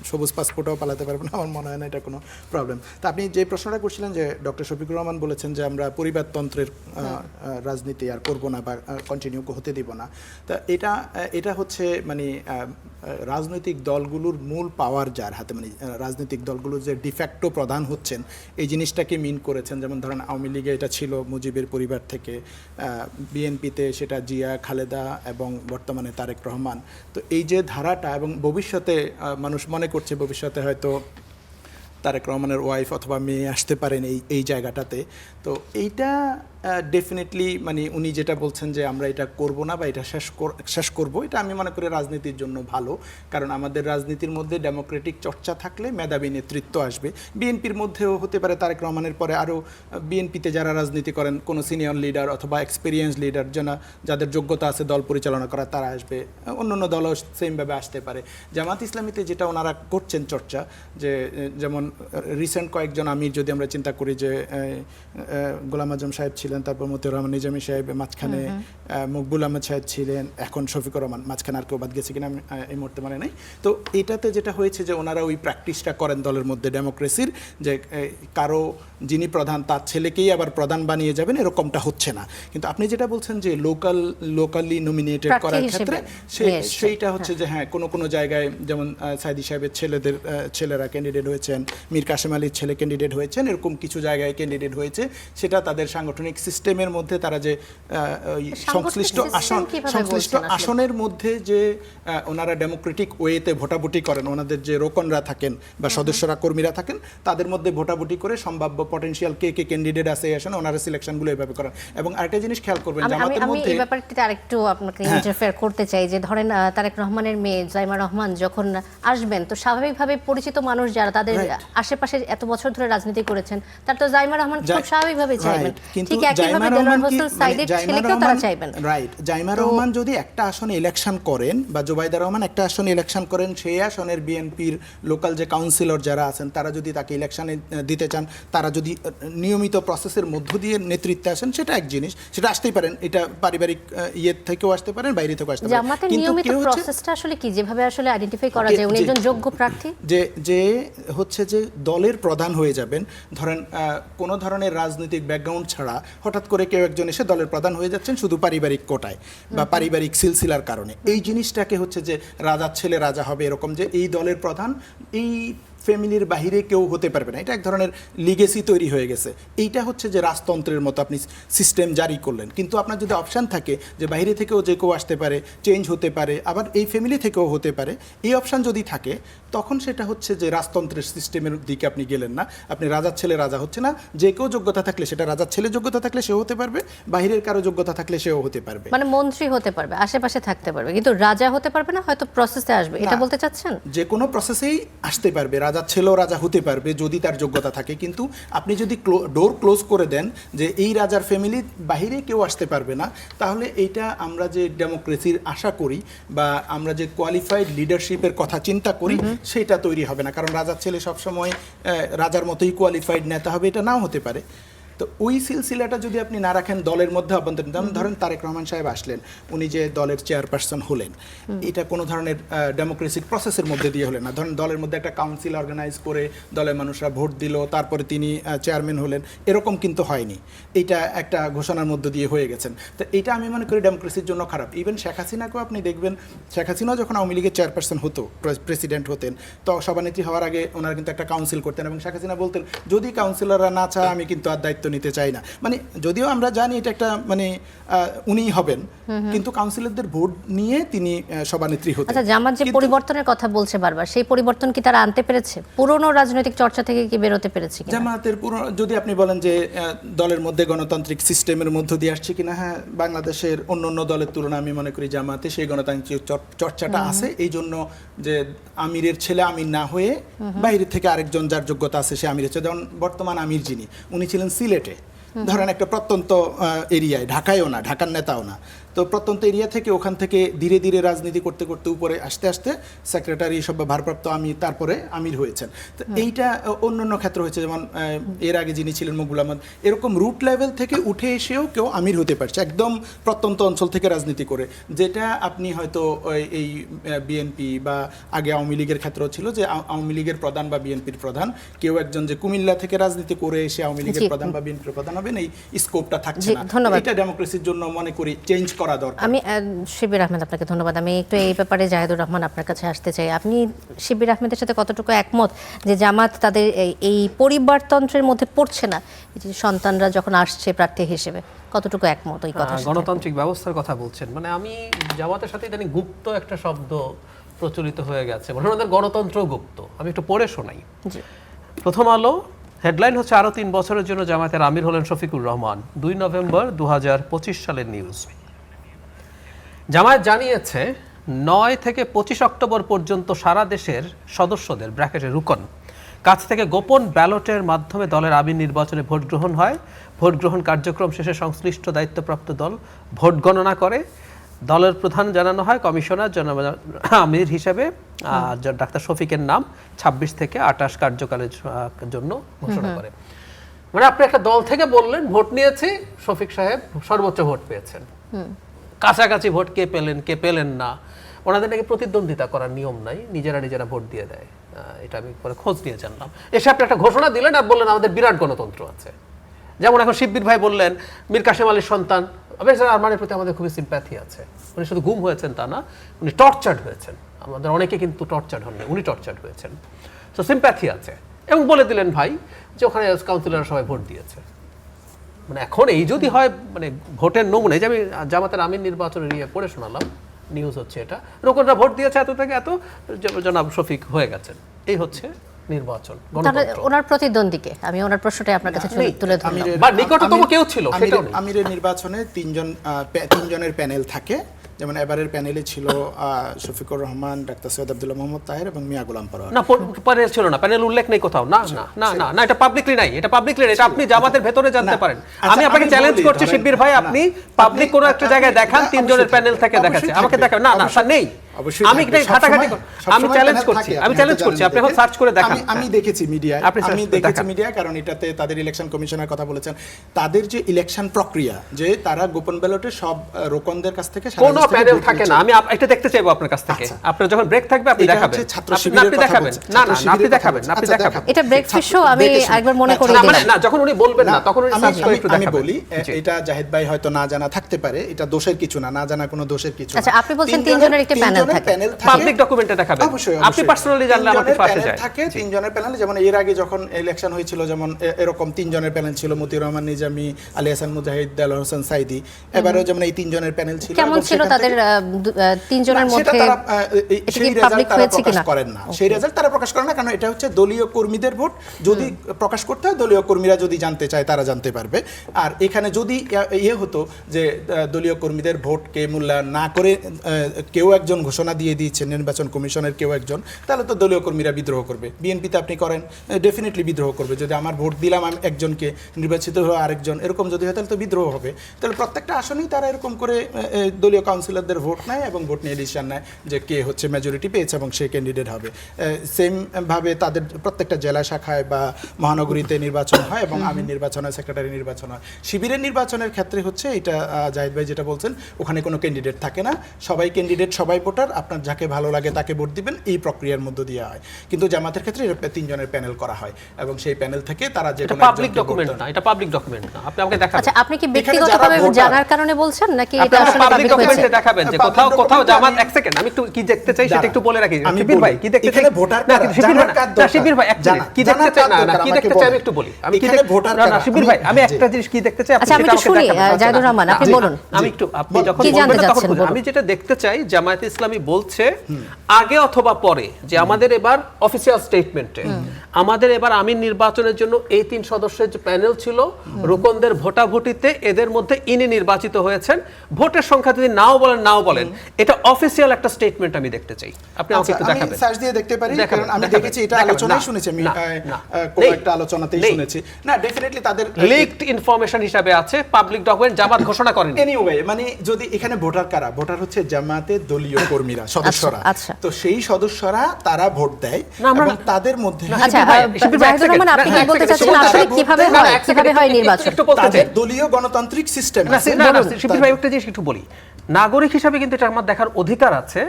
সবুজ পাসপোর্টও পালাতে পারবেন, আমার মনে হয় না এটা কোনো প্রবলেম। তা আপনি যে প্রশ্নটা করছিলেন যে ডক্টর শফিকুর রহমান বলেছেন যে আমরা পরিবারতন্ত্রের রাজনীতি আর করবো না বা কন্টিনিউ হতে দিব না, তা এটা হচ্ছে মানে রাজনৈতিক দলগুলোর মূল পাওয়ার যার হাতে, মানে রাজনৈতিক দলগুলোর যে ডিফ্যাক্টো প্রধান হচ্ছেন এই জিনিসটাকে মিন করেছেন। যেমন ধরেন আওয়ামী লীগে এটা ছিল মুজিবের পরিবার থেকে, বিএনপিতে সেটা জিয়া, খালেদা এবং বর্তমানে তারেক রহমান। তো এই যে ধারাটা, এবং ভবিষ্যতে মানুষ মনে করছে ভবিষ্যতে হয়তো তারেক রহমানের ওয়াইফ অথবা মেয়ে আসতে পারেন এই জায়গাটাতে। তো এইটা ডেফিনেটলি মানে উনি যেটা বলছেন যে আমরা এটা করব না বা এটা শেষ করব, এটা আমি মনে করি রাজনীতির জন্য ভালো। কারণ আমাদের রাজনীতির মধ্যে ডেমোক্রেটিক চর্চা থাকলে মেধাবী নেতৃত্ব আসবে। বিএনপির মধ্যেও হতে পারে তারেক রহমানের পরে আরও বিএনপিতে যারা রাজনীতি করেন, কোনো সিনিয়র লিডার অথবা এক্সপিরিয়েন্স লিডার যাদের যোগ্যতা আছে দল পরিচালনা করা, তারা আসবে। অন্য দলও সেমভাবে আসতে পারে। জামাত ইসলামীতে যেটা ওনারা করছেন চর্চা, যে যেমন রিসেন্ট কয়েকজন আমির যদি আমরা চিন্তা করি, যে গোলাম আজম সাহেব ছিলেন, তারপর মতিউর রহমান নিজামী সাহেব, মাঝখানে মকবুল আহমেদ সাহেব ছিলেন, এখন শফিকুর রহমান, মাঝখানে আর কেউ বাদ গেছে কিনা আমি এই মুহূর্তে মনে নেই। তো এটাতে যেটা হয়েছে যে ওনারা ওই প্র্যাকটিসটা করেন দলের মধ্যে ডেমোক্রেসির, যে কারো যিনি প্রধান তার ছেলেকেই আবার প্রধান বানিয়ে যাবেন, এরকমটা হচ্ছে না। কিন্তু আপনি যেটা বলছেন যে লোকালি নমিনেটেড করার ক্ষেত্রে সেইটা হচ্ছে যে হ্যাঁ, কোনো জায়গায় যেমন সাইদি সাহেবের ছেলেরা ক্যান্ডিডেট হয়েছেন, মীর কাসেম আলীর ছেলে ক্যান্ডিডেট হয়েছেন, এরকম কিছু জায়গায় ক্যান্ডিডেট হয়েছে। সেটা তাদের সাংগঠনিক সিস্টেমের মধ্যে তারা যে সংশ্লিষ্ট আসনের মধ্যে যে ওনারা ডেমোক্রেটিক ওয়েতে ভোটাভুটি করেন, ওনাদের যে রোকনরা থাকেন বা সদস্যরা কর্মীরা থাকেন, তাদের মধ্যে ভোটাভুটি করে সম্ভাব্য পটেনশিয়াল কে ক্যান্ডিডেট আছে এই আসনে, ওনারা সিলেকশনগুলো এইভাবে করেন। এবং আরেকটা জিনিস খেয়াল করবেন, জামাতের মধ্যে এই ব্যাপারটিতে আরেকটু আপনাকে ইন্টারফেয়ার করতে চাই, যে ধরেন তারেক রহমানের মেয়ে জাইমা রহমান যখন আসবেন, তো স্বাভাবিকভাবে পরিচিত মানুষ যারা তাদের আশেপাশে এত বছর ধরে রাজনীতি করেছেন, তার তো জাইমা রহমান খুব স্বাভাবিকভাবে চাইবেন, ঠিক একইভাবে দেলোয়ার হোসেন সাইদির ছেলেকেও তারা চাইবেন। রাইট, জাইমা রহমান যদি একটা আসনে ইলেকশন করেন বা জুবাইদা রহমান একটা আসনে ইলেকশন করেন, সেই আসনের বিএনপির লোকাল যে কাউন্সিলর যারা আছেন তারা যদি তাকে ইলেকশনে দিতে চান, তারা যদি নিয়মিত প্রসেসের মধ্য দিয়ে নেতৃত্বে আসেন, সেটা এক জিনিস, সেটা আসতেই পারেন। এটা পারিবারিক ইয়ে থেকেও আসতে পারেন, বাইরে থেকেও আসতে পারেন। জামাতের নিয়মিত প্রসেসটা আসলে কি, যেভাবে আসলে আইডেন্টিফাই করা যায় উনি একজন যোগ্য প্রার্থী, যে হচ্ছে যে দলের প্রধান হয়ে যাবেন, ধরেন কোনো ধরনের রাজনৈতিক ব্যাকগ্রাউন্ড ছাড়া হঠাৎ করে কেউ একজন এসে দলের প্রধান হয়ে যাচ্ছেন শুধু পারিবারিক কোটায় বা পারিবারিক সিলসিলার কারণে। এই জিনিসটাকে হচ্ছে যে রাজার ছেলে রাজা হবে, এরকম যে এই দলের প্রধান এই ফ্যামিলির বাহিরে কেউ হতে পারবে না, এটা এক ধরনের লিগেসি তৈরি হয়ে গেছে। এইটা হচ্ছে যে রাজতন্ত্রের মতো আপনি সিস্টেম জারি করলেন, কিন্তু আপনার যদি অপশান থাকে যে বাইরে থেকেও যে কেউ আসতে পারে, চেঞ্জ হতে পারে, আবার এই ফ্যামিলি থেকেও হতে পারে, এই অপশান যদি থাকে, তখন সেটা হচ্ছে যে রাজতন্ত্রের সিস্টেমের দিকে আপনি গেলেন না। আপনি রাজার ছেলে রাজা হচ্ছে না, যে কেউ যোগ্যতা থাকলে, সেটা রাজার ছেলে যোগ্যতা থাকলে সেও হতে পারবে, বাহিরের কারো যোগ্যতা থাকলে সেও হতে পারবে, মানে মন্ত্রী হতে পারবে, আশেপাশে থাকতে পারবে, কিন্তু রাজা হতে পারবে না, হয়তো প্রসেসে আসবে, এটা বলতে চাচ্ছেন? যে কোনো প্রসেসেই আসতে পারবে, রাজার ছেলেও রাজা হতে পারবে যদি তার যোগ্যতা থাকে। কিন্তু আপনি যদি ডোর ক্লোজ করে দেন যে এই রাজার ফ্যামিলির বাহিরে কেউ আসতে পারবে না, তাহলে এইটা আমরা যে ডেমোক্রেসির আশা করি বা আমরা যে কোয়ালিফাইড লিডারশিপের কথা চিন্তা করি, সেটা তৈরি হবে না। কারণ রাজার ছেলে সবসময় রাজার মতোই কোয়ালিফাইড নেতা হবে, এটা নাও হতে পারে। তো ওই সিলসিলাটা যদি আপনি না রাখেন দলের মধ্যে অভ্যন্তরীণ, যেমন ধরেন তারেক রহমান সাহেব আসলেন, উনি যে দলের চেয়ারপারসন হলেন, এটা কোনো ধরনের ডেমোক্রেসিক প্রসেসের মধ্যে দিয়ে হলেন না। ধরেন দলের মধ্যে একটা কাউন্সিল অর্গানাইজ করে দলের মানুষরা ভোট দিল, তারপরে তিনি চেয়ারম্যান হলেন, এরকম কিন্তু হয়নি। এটা একটা ঘোষণার মধ্য দিয়ে হয়ে গেছেন। তো এটা আমি মনে করি ডেমোক্রেসির জন্য খারাপ। ইভেন শেখ হাসিনাকেও আপনি দেখবেন, শেখ হাসিনাও যখন আওয়ামী লীগের চেয়ারপারসন হতো, প্রেসিডেন্ট হতেন, তো সভানেত্রী হওয়ার আগে ওনারা কিন্তু একটা কাউন্সিল করতেন এবং শেখ হাসিনা বলতেন যদি কাউন্সিলররা না চায় আমি কিন্তু আর দায়িত্ব নিতে চাই না। মানে যদিও আমরা জানি এটা একটা মানে উনিই হবেন, কিন্তু কাউন্সিলরদের ভোট নিয়ে তিনি সভানেত্রী হতেন। আচ্ছা, জামাত যে পরিবর্তনের কথা বলছে বারবার, সেই পরিবর্তন কি তারা আনতে পেরেছে? পুরনো রাজনৈতিক চর্চা থেকে কি বেরোতে পেরেছে কিনা? জামাতের পুরো যদি আপনি বলেন যে দলের মধ্যে গণতান্ত্রিক সিস্টেমের মধ্য দিয়ে আসছে কিনা, হ্যাঁ, বাংলাদেশের অন্য দলের তুলনায় আমি মনে করি জামাতে সেই গণতান্ত্রিক চর্চাটা আছে। এই জন্য যে আমিরের ছেলে আমির না হয়ে বাইরে থেকে আরেকজন যার যোগ্যতা আছে সে আমির হচ্ছে। যেমন বর্তমান আমির যিনি, উনি ছিলেন সিলেটে, ধরেন একটা প্রত্যন্ত এরিয়ায়, ঢাকায়ও না, ঢাকার নেতাও না, তো প্রত্যন্ত এরিয়া থেকে ওখান থেকে ধীরে ধীরে রাজনীতি করতে করতে উপরে আস্তে আস্তে সেক্রেটারি সব ভারপ্রাপ্ত আমির, তারপরে আমির হয়েছেন। তো এইটা অন্য ক্ষেত্র হয়েছে, যেমন এর আগে যিনি ছিলেন মকবুল আহমদ, এরকম রুট লেভেল থেকে উঠে এসেও কেউ আমির হতে পারছে একদম প্রত্যন্ত অঞ্চল থেকে রাজনীতি করে, যেটা আপনি হয়তো এই বিএনপি বা আগে আওয়ামী লীগের ক্ষেত্রেও ছিল যে আওয়ামী লীগের প্রধান বা বিএনপির প্রধান কেউ একজন যে কুমিল্লা থেকে রাজনীতি করে এসে আওয়ামী লীগের প্রধান বা বিএনপির প্রধান হবেন, এই স্কোপটা থাকছে না। এটা ডেমোক্রেসির জন্য মনে করি চেঞ্জ করা দরকার। আমি শিবির আহমেদ, আপনাকে ধন্যবাদ। আমি একটু এই ব্যাপারে জাহেদুর রহমান আপনার কাছে আসতে চাই। আপনি শিবির আহমেদের সাথে কতটুকু একমত যে জামাত তাদের এই পরিবারতন্ত্রের মধ্যে পড়ছে না, এই যে সন্তানরা যখন আসছে প্রার্থী হিসেবে, কতটুকু একমত ওই কথা? গণতান্ত্রিক ব্যবস্থার কথা বলছেন, মানে আমি জামাতের সাথে ইদানিং গুপ্ত একটা শব্দ প্রচলিত হয়ে গেছে, মানে ওনাদের গণতন্ত্র গুপ্ত। আমি একটু পড়ে শোনাই। প্রথম আলো হেডলাইন হচ্ছে আরও 3 বছরের জন্য জামাতের আমির হলেন শফিকুর রহমান, 2 নভেম্বর 2025 সালের নিউজ। জামায়াত জানিয়েছে 9 থেকে 25 অক্টোবর পর্যন্ত সারা দেশের সদস্যদের ব্র্যাকেটে রুকন কাছ থেকে গোপন ব্যালটের মাধ্যমে দলের আমির নির্বাচনে ভোট গ্রহণ হয়। ভোট গ্রহণ কার্যক্রম শেষে সংশ্লিষ্ট দায়িত্বপ্রাপ্ত দল ভোট গণনা করে। দলের প্রধান জানানো হয় কমিশনার আমির হিসেবে ডাক্তার শফিকের নাম 26 থেকে 28 কার্যকালের জন্য ঘোষণা করে। মানে আপনি একটা দল থেকে বললেন ভোট নিয়েছি, শফিক সাহেব সর্বোচ্চ ভোট পেয়েছেন, কাছাকাছি ভোট কে পেলেন কে পেলেন না, ওনাদের নাকি প্রতিদ্বন্দ্বিতা করার নিয়ম নাই, নিজেরা ভোট দিয়ে দেয়। এটা আমি পরে খোঁজ নিয়ে জানলাম। এসে আপনি একটা ঘোষণা দিলেন আর বললেন আমাদের বিরাট গণতন্ত্র আছে। যেমন এখন শিববীর ভাই বললেন মীর কাসেম আলীর সন্তান আরমানের প্রতি আমাদের খুবই সিম্প্যাথি আছে। উনি শুধু গুম হয়েছেন তা না, উনি টর্চার্ড হয়েছেন। আমাদের অনেকে কিন্তু টর্চার্ড হননি, উনি টর্চার্ড হয়েছেন। তো সিম্প্যাথি আছে। এবং বলে দিলেন ভাই যে ওখানে কাউন্সিলররা সবাই ভোট দিয়েছে। মানে এখন এই যদি হয়, মানে ভোটের নমুনা, যে আমি জামাতের আমির নির্বাচনের ইয়ে পড়ে শোনালাম, নিউজ হচ্ছে এটা, রোকনরা ভোট দিয়েছে এত থেকে এত, জনাব শফিক হয়ে গেছেন, এই হচ্ছে নির্বাচন। ওনার প্রতিদ্বন্দ্বীকে আমি ওনার প্রশ্নটাই আপনার কাছে তুলে ধরলাম। বা নিকটতম কেউ ছিল সেটাও নেই। আমিরের নির্বাচনে তিনজনের প্যানেল থাকে, যেমন এবারের প্যানেলে ছিল শফিকুর রহমান, ডাক্তার সৈয়দ আব্দুল্লাহ মোহাম্মদ তাহের এবং মিয়া গোলাম পরোয়ার। না, প্যানেল ছিল না, প্যানেল উল্লেখ নেই কোথাও। না না না না না, এটা পাবলিকলি নাই, এটা পাবলিকলি এটা আপনি জামাতের ভেতরে জানতে পারেন। আমি আপনাকে চ্যালেঞ্জ করছি শিববীর ভাই, আপনি পাবলিক কোন একটা জায়গায় দেখান 3 জনের প্যানেল থেকে দেখাচ্ছে, আমাকে দেখান। না না স্যার, নেই। আমি চ্যালেঞ্জ করছি, আপনি এখন সার্চ করে দেখান। আমি দেখেছি মিডিয়ায়, কারণ এটাতে তাদের ইলেকশন কমিশনের কথা বলেছেন। তাদের যে ইলেকশন প্রক্রিয়া, যে তারা গোপন ব্যালটে সব রোকনদের কাছ থেকে কোনো প্যানেল থাকে না। আমি এটা দেখতে চাইবো আপনার কাছ থেকে। আপনার যখন ব্রেক থাকবে আপনি দেখাবেন, আপনি দেখাবেন। না না, আপনি দেখাবেন, আপনি দেখাবেন। এটা ব্রেক শো আমি একবার মনে করি দিলাম। না, যখন উনি বলবেন না তখন উনি সার্চ করে একটু দেখাবেন। আমি বলি, এটা জাহিদ ভাই হয়তো না জানা থাকতে পারে, এটা দোষের কিছু না, না জানা কোনো দোষের কিছু না। আচ্ছা, আপনি বলছেন 3 জনের একটা প্যানেল থাকে, পাবলিক ডকুমেন্টে দেখাবেন। আপনি পার্সোনালি জানলে আমার কিছু আসে যায়। থাকে 3 জনের প্যানেল, যেমন এর আগে যখন ইলেকশন হয়েছিল, যেমন এরকম 3 জনের প্যানেল ছিল, মতিউর রহমান নিজামী, আলী হাসান মুজাহিদ, দেলোয়ার হোসেন সাইদি। এবারেও যেমন এই 3 জনের প্যানেল ছিল। কেমন ছিল তাদের 3 জনের মধ্যে? সেই রেজাল্ট তারা প্রকাশ করেন না, সেই রেজাল্ট তারা প্রকাশ করেন না, কারণ এটা হচ্ছে দলীয় কর্মীদের ভোট। যদি প্রকাশ করতে হয়, দলীয় কর্মীরা যদি জানতে চায় তারা জানতে পারবে। আর এখানে যদি হতো যে দলীয় কর্মীদের ভোটকে মূল্যায়ন না করে কেউ একজন ঘোষণা দিয়ে দিয়েছেন নির্বাচন কমিশনের কেউ একজন, তাহলে তো দলীয় কর্মীরা বিদ্রোহ করবে। বিএনপিতে আপনি করেন, ডেফিনেটলি বিদ্রোহ করবে। যদি আমার ভোট দিলাম আমি একজনকে, নির্বাচিত হলো আরেকজন, এরকম যদি হয় তাহলে তো বিদ্রোহ হবে। তাহলে প্রত্যেকটা আসনেই তারা এরকম করে দলীয় কাউন্সিলরদের ভোট নেয় এবং ভোট নিয়ে ডিসিশন নেয় যে কে হচ্ছে মেজরিটি পেয়েছে এবং সে ক্যান্ডিডেট হবে। সেম ভাবে তাদের প্রত্যেকটা জেলা শাখায় বা মহানগরীতে নির্বাচন হয় এবং আমির নির্বাচন হয়, সেক্রেটারি নির্বাচন হয়। শিবিরের নির্বাচনের ক্ষেত্রে হচ্ছে এটা জাহিদ ভাই যেটা বলছেন, ওখানে কোনো ক্যান্ডিডেট থাকে না, সবাই ক্যান্ডিডেট, সবাই ভোটার, আপনার যাকে ভালো লাগে তাকে ভোট দিবেন, এই প্রক্রিয়ার মধ্য দিয়ে হয়। কিন্তু জামাতের ক্ষেত্রে 3 জনের প্যানেল করা হয় এবং সেই প্যানেল থেকে তারা যে কোনো পাবলিক ডকুমেন্ট না, এটা পাবলিক ডকুমেন্ট না, আপনি আমাকে দেখাবেন। আচ্ছা, আপনি কি ব্যক্তিগতভাবে জানার কারণে বলছেন নাকি এটা আসলে পাবলিক পাবলিক হয়েছে? ডকুমেন্টে দেখাবেন যে কোথাও কোথাও জামাত, এক সেকেন্ড আমি একটু কি দেখতে চাই সেটা একটু বলে রাখি। শিবির ভাই কি দেখতে চাই? শিবির ভাই কি দেখতে চাই? না কি দেখতে চাই আমি একটু বলি। আমি কি না শিবির ভাই আমি একটা জিনিস কি দেখতে চাই, আচ্ছা আমি একটু শুনি জাহিদুর রহমান, আপনি বলুন। আমি একটু, আপনি যখন কি জানতে বলবেন তখন চাচ্ছেন বলুন। আমি যেটা দেখতে চাই, জামায়াতে ইসলামী বলছে আগে অথবা পরে যে আমাদের এবার অফিসিয়াল স্টেটমেন্টে আমাদের এবার আমির নির্বাচনের জন্য এই 3 সদস্যের যে প্যানেল ছিল, রুকনদের ভোটাভুটিতে এদের মধ্যে ইনি নির্বাচিত হয়েছেন। ভোটের সংখ্যা যদি নাও বলেন, এটা অফিসিয়াল একটা স্টেটমেন্ট আমি দেখতে চাই। আপনি আমাকে একটু দেখাবেন। আমি সার্চ দিয়ে দেখতে পারি, কারণ আমি দেখেছি এটা আলোচনায় শুনেছি, আমি কোন একটা আলোচনাতেই শুনেছি। না ডেফিনেটলি তাদের লিকড ইনফরমেশন হিসাবে আছে, পাবলিক ডকুমেন্ট, জামাত ঘোষণা করেনি। এনিওয়ে মানে যদি এখানে ভোটার কারা, ভোটার হচ্ছে জামাতের দলীয় কর্মীরা, সদস্যরা। তো সেই সদস্যরা তারা ভোট দেয় এবং তাদের মধ্যে আচ্ছা জাহিদুর রহমান, আপনি কি বলতে চাচ্ছেন আসলে কিভাবে হয় নির্বাচন? তাদের দলীয় গণতান্ত্রিক সিস্টেম আছে। না শিবির ভাই একটা জিনিস একটু বলি, নাগরিক হিসাবে কিন্তু এটা আমার দেখার অধিকার আছে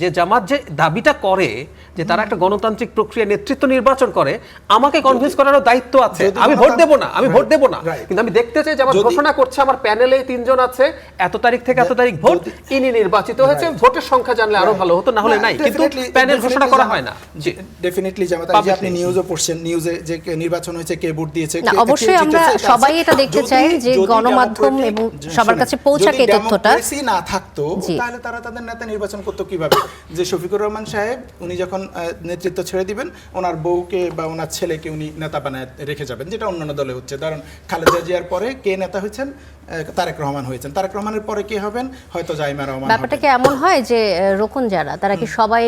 যে জামাত যে দাবিটা করে যে তারা একটা গণতান্ত্রিক প্রক্রিয়া নেতৃত্ব নির্বাচন করে, আমাকে কনভিন্স করারও দায়িত্ব আছে। আমি ভোট দেব না, কিন্তু আমি দেখতে চাই জামাত ঘোষণা করছে আমার প্যানেলে 3 জন আছে, এত তারিখ থেকে এত তারিখ ভোট, ইনি নির্বাচিত হয়েছে। ভোটের সংখ্যা জানলে আরো ভালো হতো, না হলে নাই, কিন্তু প্যানেল ঘোষণা করা হয় না। জি ডেফিনেটলি জামাত, যে আপনি নিউজও পড়ছেন, নিউজে যে নির্বাচন হয়েছে, কে ভোট দিয়েছে, না অবশ্যই আমরা সবাই এটা দেখতে চাই যে গণমাধ্যম এবং সবার কাছে পৌঁছাকে এই তথ্যটা। যদি না থাকতো তাহলে তারা তাদের নেতা নির্বাচন করতে কিভাবে? যে শফিকুর রহমান সাহেব উনি যখন নেতৃত্ব ছেড়ে দিবেন, ওনার বউকে বা ওনার ছেলেকে উনি নেতা বানায় রেখে যাবেন, যেটা অন্যান্য দলে হচ্ছে। ধরুন খালেদা জিয়ার পরে কে নেতা হয়েছেন? তারেক রহমান হয়েছেন। তারেক রহমানের পরে কে হবেন? হয়তো জাইমা রহমান। ব্যাপারটা কি এমন হয় যে রোকন যারা, তারা কি সবাই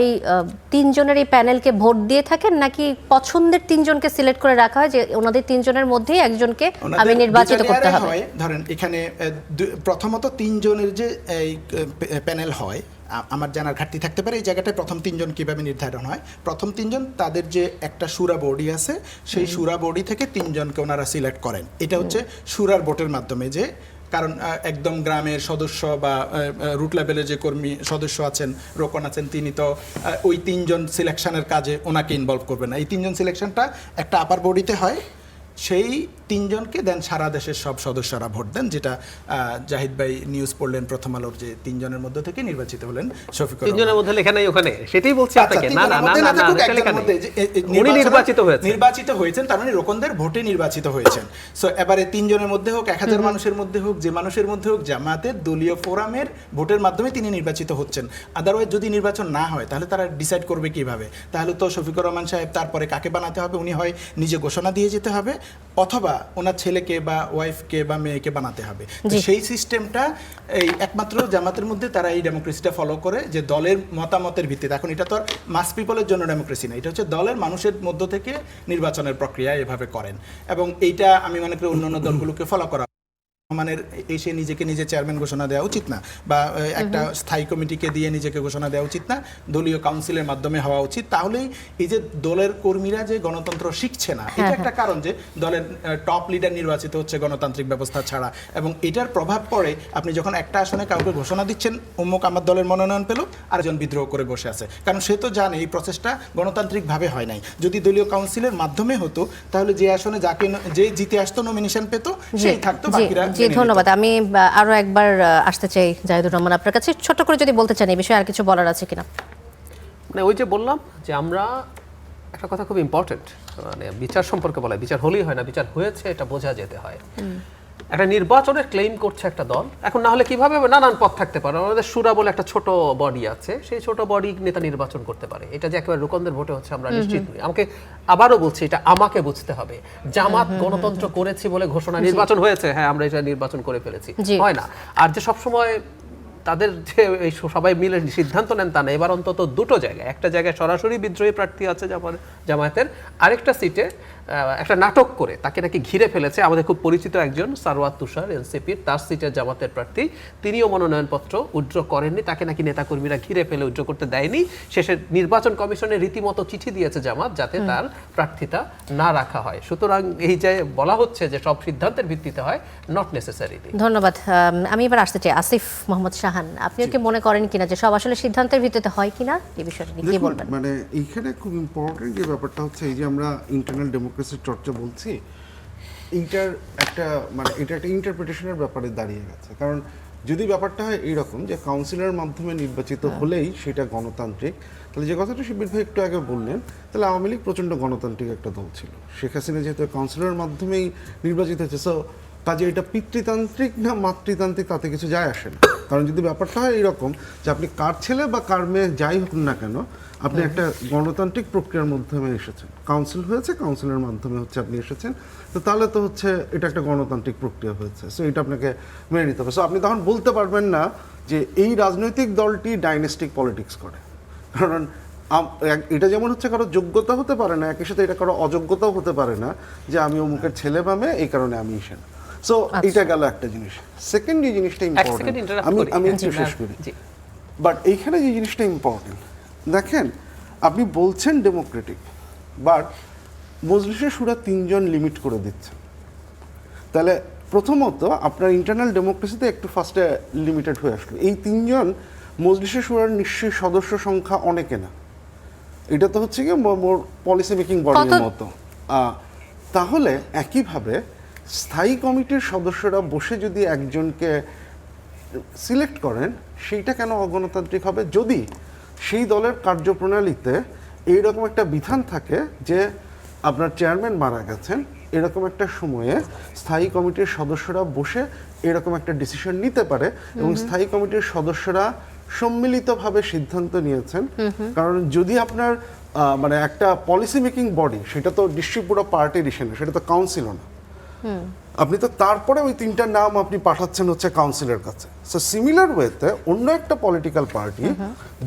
3 জনের এই প্যানেলকে ভোট দিয়ে থাকেন, নাকি পছন্দের 3 জনকে সিলেক্ট করে রাখা হয় যে ওনাদের 3 জনের মধ্যেই একজনকে আমি নির্বাচিত করতে হবে? ধরেন এখানে প্রথমত 3 জনের যে এই প্যানেল হয়, আমার জানার ঘাটতি থাকতে পারে এই জায়গাটায়। প্রথম 3 জন কিভাবে নির্ধারণ হয়? প্রথম 3 জন তাদের যে একটা শুরা বডি আছে, সেই শুরা বডি থেকে 3 জনকে ওনারা সিলেক্ট করেন। এটা হচ্ছে শুরার ভোটের মাধ্যমে, যে কারণ একদম গ্রামের সদস্য বা রুট লেভেলে যে কর্মী সদস্য আছেন, রোকন আছেন, তিনি তো ওই 3 জন সিলেকশনের কাজে ওনাকে ইনভলভ করবেন না। এই 3 জন সিলেকশনটা একটা আপার বডিতে হয়, সেই 3 জনকে দেন সারা দেশের সব সদস্যরা ভোট দেন, যেটা জাহিদ ভাই নিউজ পড়লেন প্রথম আলোর, যে 3 জনের মধ্যে থেকে নির্বাচিত হলেন শফিকুর রহমান। 3 জনের মধ্যে লেখা নাই ওখানে, সেটাই বলছি আপনাকে। না উনি নির্বাচিত হয়েছেন, তার মানে রোকনদের ভোটে নির্বাচিত হয়েছেন। সো এবারে 3 জনের মধ্যে হোক, 1000 মানুষের মধ্যে হোক, যে মানুষের মধ্যে হোক, জামাতের দলীয় ফোরামের ভোটের মাধ্যমে তিনি নির্বাচিত হচ্ছেন। আদারওয়াইজ যদি নির্বাচন না হয় তাহলে তারা ডিসাইড করবে কিভাবে? তাহলে তো শফিকুর রহমান সাহেব তারপরে কাকে বানাতে হবে, উনি হয় নিজে ঘোষণা দিয়ে যেতে হবে, অথবা ওনার ছেলেকে বা ওয়াইফকে বা মেয়েকে বানাতে হবে। সেই সিস্টেমটা এই একমাত্র জামাতের মধ্যে তারা এই ডেমোক্রেসিটা ফলো করে, যে দলের মতামতের ভিত্তিতে। এখন এটা তো আর মাস পিপলের জন্য ডেমোক্রেসি না, এটা হচ্ছে দলের মানুষের মধ্য থেকে নির্বাচনের প্রক্রিয়া এভাবে করেন। এবং এইটা আমি মনে করি অন্যান্য দলগুলোকে ফলো করা রহমানের এসে নিজেকে নিজে চেয়ারম্যান ঘোষণা দেওয়া উচিত না, বা একটা স্থায়ী কমিটিকে দিয়ে নিজেকে ঘোষণা দেওয়া উচিত না, দলীয় কাউন্সিলের মাধ্যমে হওয়া উচিত। তাহলেই এই যে দলের কর্মীরা যে গণতন্ত্র শিখছে না, এটা একটা কারণ যে দলের টপ লিডার নির্বাচিত হচ্ছে গণতান্ত্রিক ব্যবস্থা ছাড়া। এবং এটার প্রভাব পড়ে, আপনি যখন একটা আসনে কাউকে ঘোষণা দিচ্ছেন, অমুক আমার দলের মনোনয়ন পেল, আরেকজন বিদ্রোহ করে বসে আছে, কারণ সে তো জানে এই প্রসেসটা গণতান্ত্রিকভাবে হয় নাই। যদি দলীয় কাউন্সিলের মাধ্যমে হতো তাহলে যে আসনে যাকে যে জিতে আসতো নমিনেশন পেত, সেই থাকতো, বাকিরা। জি ধন্যবাদ। আমি আরো একবার আসতে চাই জাহিদুর রহমান আপনার কাছে, ছোট করে যদি বলতে চান এই বিষয়ে আর কিছু বলার আছে কিনা। মানে ওই যে বললাম যে আমরা একটা কথা খুব ইম্পর্টেন্ট, মানে বিচার সম্পর্কে বলা, বিচার হলেই হয় না, বিচার হয়েছে এটা বোঝা যেতে হয়। একটা নির্বাচনের ক্লেম করছে একটা দল, এখন না হলে কিভাবে হবে? নানান পথ থাকতে পারে। আমাদের সুরা বলে একটা ছোট বডি আছে, সেই ছোট বডি নেতা নির্বাচন করতে পারে। এটা যে একেবারে রোকনদের ভোটে হচ্ছে আমরা নিশ্চিত নই। আমাকে আবারও বলছি, এটা আমাকে বুঝতে হবে। জামাত গণতন্ত্র করেছি বলে ঘোষণা নির্বাচন হয়েছে, হ্যাঁ আমরা এটা নির্বাচন করে ফেলেছি, হয় না। আর যে সবসময় তাদের যে এই সবাই মিলে সিদ্ধান্ত নেন তা না, এবার অন্তত দুটো জায়গায়, একটা জায়গায় সরাসরি বিদ্রোহী প্রার্থী আছে জামায়াতের, আরেকটা সিটে একটা নাটক করে তাকে নাকি ঘিরে ফেলেছে আমাদের খুব পরিচিত একজন সারওয়াত তুষার এনসিপির, তার সিটের জামাতের প্রার্থী, তিনিও মনোনয়নপত্র উইথড্র করেননি, তাকে নাকি নেতাকর্মীরা ঘিরে ফেলে উইথড্র করতে দেয়নি। শেষে নির্বাচন কমিশনে রীতিমতো চিঠি দিয়েছে জামাত যাতে তার প্রার্থিতা না রাখা হয়। সুতরাং এই যে বলা হচ্ছে যে সব সিদ্ধান্তের ভিত্তিতে হয়, নট নেসেসারিলি। ধন্যবাদ। আমি এবার আসতে চাই আসিফ মোহাম্মদ শাহান, আপনিও কি মনে করেন কিনা যে সব আসলে সিদ্ধান্তের ভিত্তিতে হয় কিনা, এই বিষয়টা নিয়ে কি দেখুন, বলবেন? মানে এইখানে খুব ইম্পর্টেন্ট যে ব্যাপারটা হচ্ছে এই যে আমরা ইন্টারনাল ডেমোক্রেসির চর্চা বলছি, এইটার একটা মানে এটা একটা ইন্টারপ্রিটেশনের ব্যাপারে দাঁড়িয়ে গেছে। কারণ যদি ব্যাপারটা হয় এইরকম যে কাউন্সিলের মাধ্যমে নির্বাচিত হলেই সেটা গণতান্ত্রিক, তাহলে যে কথাটা শিবির ভাই একটু আগে বললেন, তাহলে আওয়ামী লীগ প্রচণ্ড গণতান্ত্রিক একটা দল ছিল। শেখ হাসিনা যেহেতু কাউন্সিলের মাধ্যমেই নির্বাচিত হয়েছে, সো কাজে এটা পিতৃতান্ত্রিক না মাতৃতান্ত্রিক তাতে কিছু যায় আসে না। কারণ যদি ব্যাপারটা হয় এইরকম যে আপনি কার ছেলে বা কার মেয়ে যাই হোক না কেন, আপনি একটা গণতান্ত্রিক প্রক্রিয়ার মাধ্যমে এসেছেন, কাউন্সিল হয়েছে, কাউন্সিলের মাধ্যমে হচ্ছে আপনি এসেছেন, তো তাহলে তো হচ্ছে এটা একটা গণতান্ত্রিক প্রক্রিয়া হয়েছে, সো এটা আপনাকে মেনে নিতে হবে। সো আপনি তখন বলতে পারবেন না যে এই রাজনৈতিক দলটি ডাইনেস্টিক পলিটিক্স করে, কারণ এটা যেমন হচ্ছে কারো যোগ্যতা হতে পারে না, একই সাথে এটা কারো অযোগ্যতাও হতে পারে না যে আমি অমুকের ছেলে বা মেয়ে এই কারণে আমি সেনা। সো এটা গেল একটা জিনিস। সেকেন্ড যে জিনিসটা ইম্পর্টেন্ট, আমি একটু শেষ করি, বাট এইখানে যে জিনিসটা ইম্পর্টেন্ট, দেখেন আপনি বলছেন ডেমোক্রেটিক, বাট মজলিসে শুরা 3 জন লিমিট করে দিচ্ছেন, তাহলে প্রথমত আপনার ইন্টারনাল ডেমোক্রেসিতে একটু ফার্স্টে লিমিটেড হয়ে আসলো। এই 3 জন মজলিসে শুরার নিশ্চয়ই সদস্য সংখ্যা অনেকে না, এটা তো হচ্ছে কি মোর পলিসি মেকিং বডির মতো। তাহলে একইভাবে স্থায়ী কমিটির সদস্যরা বসে যদি একজনকে সিলেক্ট করেন, সেইটা কেন অগণতান্ত্রিক হবে? যদি সেই দলের কার্যপ্রণালীতে এইরকম একটা বিধান থাকে যে আপনার চেয়ারম্যান মারা গেছেন, এরকম একটা সময়ে স্থায়ী কমিটির সদস্যরা বসে এরকম একটা ডিসিশন নিতে পারে, এবং স্থায়ী কমিটির সদস্যরা সম্মিলিতভাবে সিদ্ধান্ত নিয়েছেন। কারণ যদি আপনার মানে একটা পলিসি মেকিং বডি, সেটা তো নিশ্চয়ই পুরো পার্টি ডিসিশন, সেটা তো কাউন্সিলও না, আপনি তো তারপরে ওই 3টা নাম আপনি পাঠাচ্ছেন হচ্ছে কাউন্সিলের কাছে। সো সিমিলার ওয়েতে অন্য একটা পলিটিক্যাল পার্টি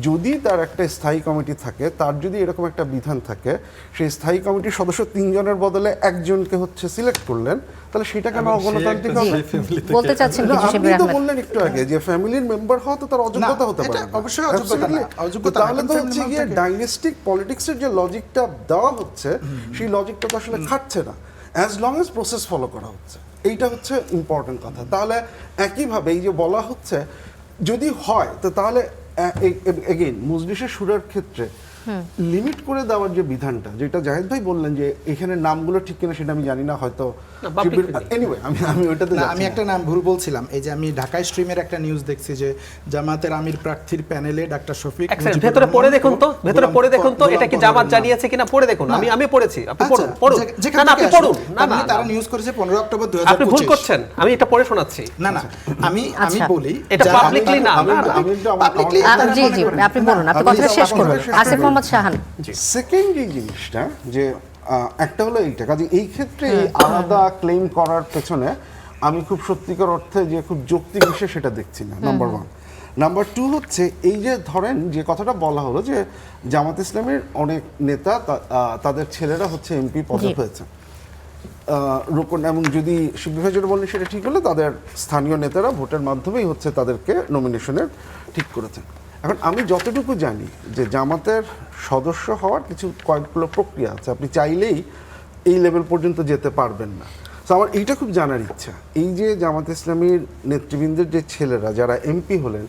যদি তার একটা স্থায়ী কমিটি থাকে, তার যদি এরকম একটা বিধান থাকে, সেই স্থায়ী কমিটির সদস্য 3 জনের বদলে একজনকে হচ্ছে সিলেক্ট করলেন, তাহলে সেটা কেন অগণতান্ত্রিক হবে? বলতে চাচ্ছেন কিছু আপনি শিবির তো আহমেদ? বললেন একটু আগে যে ফ্যামিলির মেম্বার হওয়া তো তার অযোগ্যতা হতে পারে না। অবশ্যই অযোগ্যতা না, অযোগ্যতা না। তাহলে তো হচ্ছে গিয়ে ডাইনেস্টিক পলিটিক্সের যে লজিকটা দেওয়া হচ্ছে, সেই লজিকটা তো আসলে খাটছে না, as long age process follow করা হচ্ছে। এইটা হচ্ছে ইম্পর্টেন্ট কথা। তাহলে একইভাবে এই যে বলা হচ্ছে যদি হয়, তো তাহলে এগেইন মজলিসে শুরার ক্ষেত্রে লিমিট করে দেওয়ার যে বিধানটা, যেটা জাহেদ ভাই বললেন যে এখানে নামগুলো ঠিক কিনা সেটা আমি জানি না, হয়তো এনিওয়ে আমি ওইটাতে না, আমি একটা নাম ভুল বলছিলাম। এই যে আমি ঢাকা স্ট্রিমের একটা নিউজ দেখছি যে জামাতের আমির প্রার্থীর প্যানেলে ডাক্তার শফিক, ভেতরে পড়ে দেখুন তো, ভেতরে পড়ে দেখুন তো এটা কি জামাত জানিয়েছে কিনা, পড়ে দেখুন। আমি পড়েছি, আপনি পড়ুন পড়ুন। না না, আপনি পড়ুন। না না, তারা নিউজ করেছে 15 অক্টোবর 2025। আপনি ভুল করছেন, আমি এটা পড়ে শোনাচ্ছি। না না, আমি বলি এটা পাবলিকলি না। জি জি, আপনি বলুন, আপনি কথাটা শেষ করুন। আসিফ মোহাম্মদ শাহান। সেকেন্ড যে জিনিসটা যে একটা হলো এইটা, কাজে এই ক্ষেত্রে আলাদা ক্লেম করার পেছনে আমি খুব সত্যিকার অর্থে যে খুব যৌক্তিক বিষয় সেটা দেখছি না, নাম্বার 1। নাম্বার 2 হচ্ছে এই যে ধরেন যে কথাটা বলা হলো যে জামাত ইসলামের অনেক নেতা তাদের ছেলেরা হচ্ছে এমপি পদে হয়েছে, রোকন, এবং যদি শিবির যেটা বললেন সেটা ঠিক হলে তাদের স্থানীয় নেতারা ভোটের মাধ্যমেই হচ্ছে তাদেরকে নমিনেশনের ঠিক করেছেন। এখন আমি যতটুকু জানি যে জামাতের সদস্য হওয়ার কয়েকগুলো প্রক্রিয়া আছে, আপনি চাইলেই এই লেভেল পর্যন্ত যেতে পারবেন না। তো আমার এইটা খুব জানার ইচ্ছা, এই যে জামাত ইসলামীর নেতৃবৃন্দের যে ছেলেরা যারা এমপি হলেন,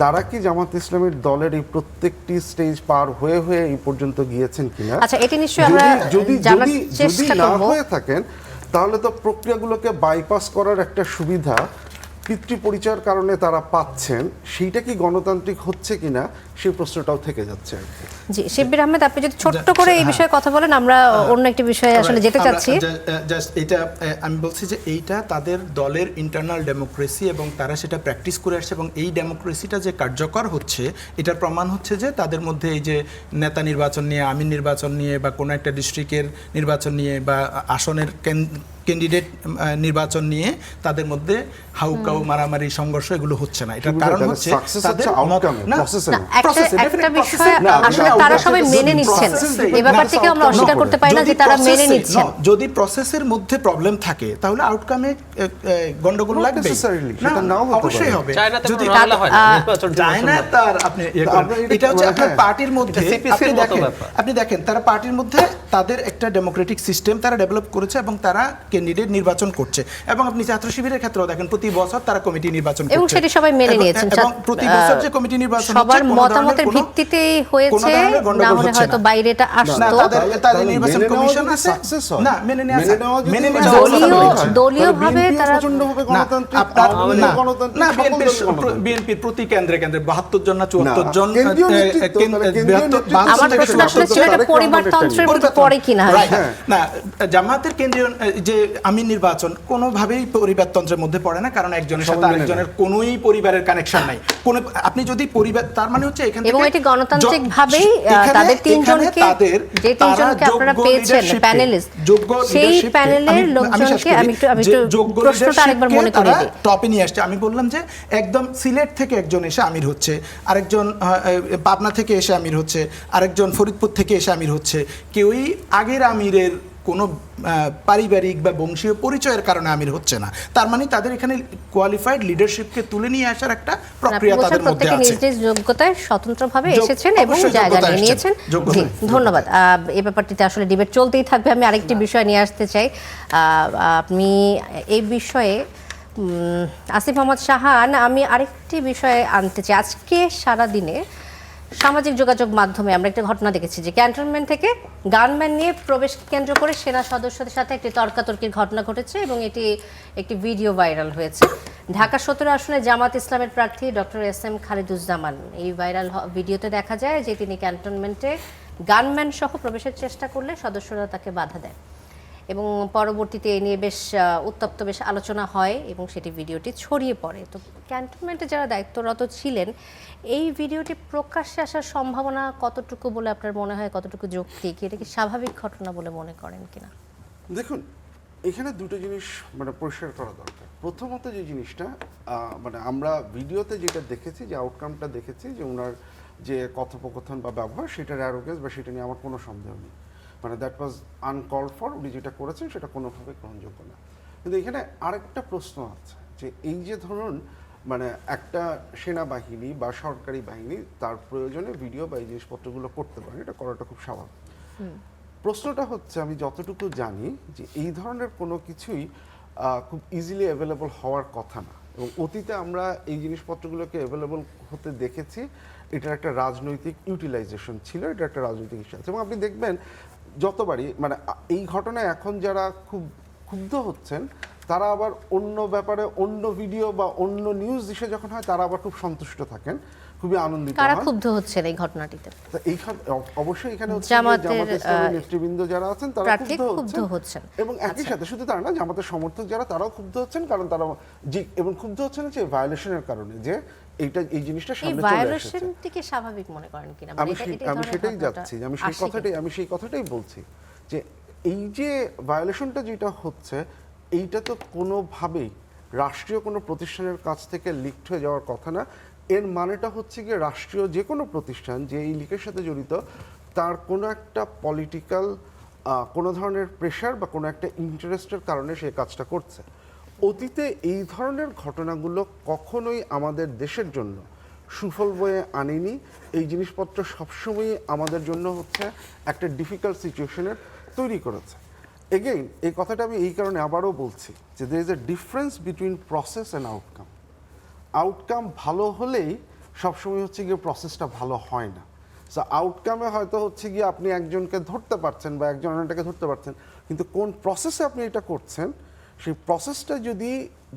তারা কি জামাত ইসলামীর দলের এই প্রত্যেকটি স্টেজ পার হয়ে হয়ে এই পর্যন্ত গিয়েছেন কিনা? আচ্ছা, এটি নিশ্চয়ই আমরা জানার চেষ্টা না করব। হয়ে থাকেন, তাহলে তো প্রক্রিয়াগুলোকে বাইপাস করার একটা সুবিধা পিতৃ পরিচয়ের কারণে তারা পাচ্ছেন, সেইটা কি গণতান্ত্রিক হচ্ছে কিনা সেই প্রশ্নটাও থেকে যাচ্ছে আর কি। জি, শিব্বির আহমেদ, আপনি যদি ছোট্ট করে এই বিষয়ে কথা বলেন, আমরা অন্য একটি বিষয়ে আসলে যেতে চাচ্ছি। জাস্ট এটা আমি বলছি যে এইটা তাদের দলের ইন্টারনাল ডেমোক্রেসি এবং তারা সেটা প্র্যাকটিস করে আসছে, এবং এই ডেমোক্রেসিটা যে কার্যকর হচ্ছে এটার প্রমাণ হচ্ছে যে তাদের মধ্যে এই যে নেতা নির্বাচন নিয়ে, আমির নির্বাচন নিয়ে, বা কোনো একটা ডিস্ট্রিক্টের নির্বাচন নিয়ে, বা আসনের ক্যান্ডিডেট নির্বাচন নিয়ে তাদের মধ্যে হাউকাউ, মারামারি, সংঘর্ষ এগুলো হচ্ছে না। এটার কারণ হচ্ছে তাদের একটা বিষয় আসলে তারা সবাই মেনে নিচ্ছেন, এই ব্যাপারটিকে আমরা অস্বীকার করতে পারি না যে তারা মেনে নিচ্ছেন। যদি প্রসেসের মধ্যে প্রবলেম থাকে তাহলে আউটকামে গন্ডগোল লাগবে, অবশ্যই হবে। যদি চায়না তার আপনি এটা হচ্ছে আপনার পার্টির মধ্যে, আপনি দেখেন তারা পার্টির মধ্যে তাদের একটা ডেমোক্রেটিক সিস্টেম তারা ডেভেলপ করেছে এবং তারা ক্যান্ডিডেট নির্বাচন করছে, এবং আপনি ছাত্র শিবিরের ক্ষেত্রেও দেখেন প্রতি বছর তারা কমিটি নির্বাচন করছে এবং সেটি সবাই মেনে নিয়েছেন। এবং প্রতি বছর যে কমিটি নির্বাচন সবার মতামতের ভিত্তিতেই হয়েছে, না হলে হয়তো বাইরেটা আসতো। তাদের নির্বাচন কমিশন আছে না, মেনে নেওয়া দলীয়ভাবে তারা না, বিএনপির প্রতি কেন্দ্রে কেন্দ্রে 72 জন না 74 জন। আমার প্রশ্ন আসলে ছিল এটা পরিবারতন্ত্রের মধ্যে পড়ে কিনা। না, জামাতের কেন্দ্রীয় যে আমির নির্বাচন কোনোভাবেই পরিবারতন্ত্রের মধ্যে পড়ে না, কারণ একজনের সাথে আরেকজনের কোনোই পরিবারের কানেকশন নাই। কোন আপনি যদি পরিবার, তার মানে হচ্ছে এখানে এবং এটি গণতান্ত্রিক ভাবেই তাদের তিনজনকে, যে তিনজনকে আপনারা পেয়েছেন প্যানেলিস্ট, সেই প্যানেলের লোকজনকে আমি একটু প্রশ্নটা আরেকবার মনে করে দিই। টপে নিয়ে আসছে। আমি বললাম যে একদম সিলেট থেকে একজন এসে আমির হচ্ছে, আরেকজন পাবনা থেকে এসে আমির হচ্ছে, আরেকজন ফরিদপুর থেকে এসে আমির হচ্ছে। কেউই আগের আমিরের কোনো পারিবারিক বা বংশীয় পরিচয়ের কারণে আমির হচ্ছে না। তার মানে তাদের এখানে কোয়ালিফাইড লিডারশিপকে তুলে নিয়ে আসার একটা প্রক্রিয়া তাদের মধ্যে আছে। নিজ নিজ যোগ্যতায় স্বতন্ত্রভাবে এসেছেন এবং জায়গা নিয়ে নিয়েছেন। জি, ধন্যবাদ। এই ব্যাপারটিতে আসলে ডিবেট চলতেই থাকবে। আমি আরেকটি বিষয় নিয়ে আসতে চাই। আপনি এই বিষয়ে আসিফ মোহাম্মদ শাহান, আমি আরেকটি বিষয়ে আনতে চাই। আজকে সারাদিনে সামাজিক যোগাযোগ মাধ্যমে আমরা একটা ঘটনা দেখেছি যে ক্যান্টনমেন্ট থেকে গানম্যান নিয়ে প্রবেশ কেন্দ্র করে সেনা সদস্যদের সাথে একটি তর্কাতর্কির ঘটনা ঘটেছে এবং এটি একটি ভিডিও ভাইরাল হয়েছে। ঢাকা 17 আসনে জামাত ইসলামের প্রার্থী ডক্টর SM খালিদুজ্জামান, এই ভাইরাল ভিডিওতে দেখা যায় যে তিনি ক্যান্টনমেন্টে গানম্যান সহ প্রবেশের চেষ্টা করলে সদস্যরা তাকে বাধা দেয় এবং পরবর্তীতে এ নিয়ে বেশ উত্তপ্ত বেশ আলোচনা হয় এবং সেটি ভিডিওটি ছড়িয়ে পড়ে। তো ক্যান্টনমেন্টে যারা দায়িত্বরত ছিলেন, এই ভিডিওটি প্রকাশ্যে আসার সম্ভাবনা কতটুকু বলে আপনার মনে হয়, কতটুকু যৌক্তিক, এটা কি স্বাভাবিক ঘটনা বলে মনে করেন কিনা? দেখুন, এখানে দুটো জিনিস পরিষ্কার করা দরকার। প্রথমত যে জিনিসটা আমরা ভিডিওতে যেটা দেখেছি, যে আউটকামটা দেখেছি, যে ওনার যে কথোপকথন বা ব্যবহার, সেটার অ্যারোগেন্স বা সেটা নিয়ে আমার কোনো সন্দেহ নেই। That was uncalled for. উনি যেটা করেছেন সেটা কোনোভাবে গ্রহণযোগ্য না। কিন্তু এখানে আরেকটা প্রশ্ন আছে, যে এই যে ধরুন একটা সেনাবাহিনী বা সরকারি বাহিনী তার প্রয়োজনে ভিডিও বা এই জিনিসপত্রগুলো করতে পারে, এটা করাটা খুব স্বাভাবিক। প্রশ্নটা হচ্ছে, আমি যতটুকু জানি যে এই ধরনের কোনো কিছুই খুব ইজিলি অ্যাভেলেবল হওয়ার কথা না, এবং অতীতে আমরা এই জিনিসপত্রগুলোকে অ্যাভেলেবল হতে দেখেছি। এটার একটা রাজনৈতিক ইউটিলাইজেশন ছিল, এটা একটা রাজনৈতিক ইস্যু আছে। এবং আপনি দেখবেন যতবারই এই ঘটনায় এখন যারা খুব ক্ষুব্ধ হচ্ছেন, তারা আবার অন্য ব্যাপারে অন্য ভিডিও বা অন্য নিউজ দিশে যখন হয়, তারা আবার খুব সন্তুষ্ট থাকেন, খুবই আনন্দিত হন। কারা ক্ষুব্ধ হচ্ছেন এই ঘটনাটিতে? তো এইখানে অবশ্যই এখানে জামাতের নেতৃবৃন্দ যারা আছেন তারা ক্ষুব্ধ হচ্ছেন, এবং একই সাথে শুধু তারা না, জামাতের সমর্থক যারা, তারাও ক্ষুব্ধ হচ্ছেন। কারণ তারা এবং ক্ষুব্ধ হচ্ছেন যে ভায়োলেশনের কারণে, যে এই জিনিসটা সামনে চলে আসছে। ভায়োলেশনটিকে স্বাভাবিক মনে করেন কিনা? আমি সেটাই যাচ্ছি, আমি সেই কথাটাই বলছি, যে এই যে ভায়োলেশনটা যেটা হচ্ছে, এইটা তো কোনোভাবেই রাষ্ট্রীয় কোনো প্রতিষ্ঠানের কাছ থেকে লিকড হয়ে যাওয়ার কথা না। এর মানেটা হচ্ছে গিয়ে রাষ্ট্রীয় যে কোনো প্রতিষ্ঠান যে এই লিকের সাথে জড়িত, তার কোনো একটা পলিটিক্যাল কোনো ধরনের প্রেশার বা কোনো একটা ইন্টারেস্টের কারণে সেই কাজটা করছে। অতীতে এই ধরনের ঘটনাগুলো কখনোই আমাদের দেশের জন্য সুফল বয়ে আনেনি। এই জিনিসপত্র সবসময়ই আমাদের জন্য হচ্ছে একটা ডিফিকাল্ট সিচুয়েশনের তৈরি করেছে। এগেইন এই কথাটা আমি এই কারণে আবারও বলছি, যে there is a difference between process and outcome. Outcome ভালো হলেই সবসময় হচ্ছে গিয়ে প্রসেসটা ভালো হয় না। সো আউটকামে হয়তো হচ্ছে গিয়ে আপনি একজনকে ধরতে পারছেন বা একজন অন্যটাকে ধরতে পারছেন, কিন্তু কোন প্রসেসে আপনি এটা করছেন সেই প্রসেসটা যদি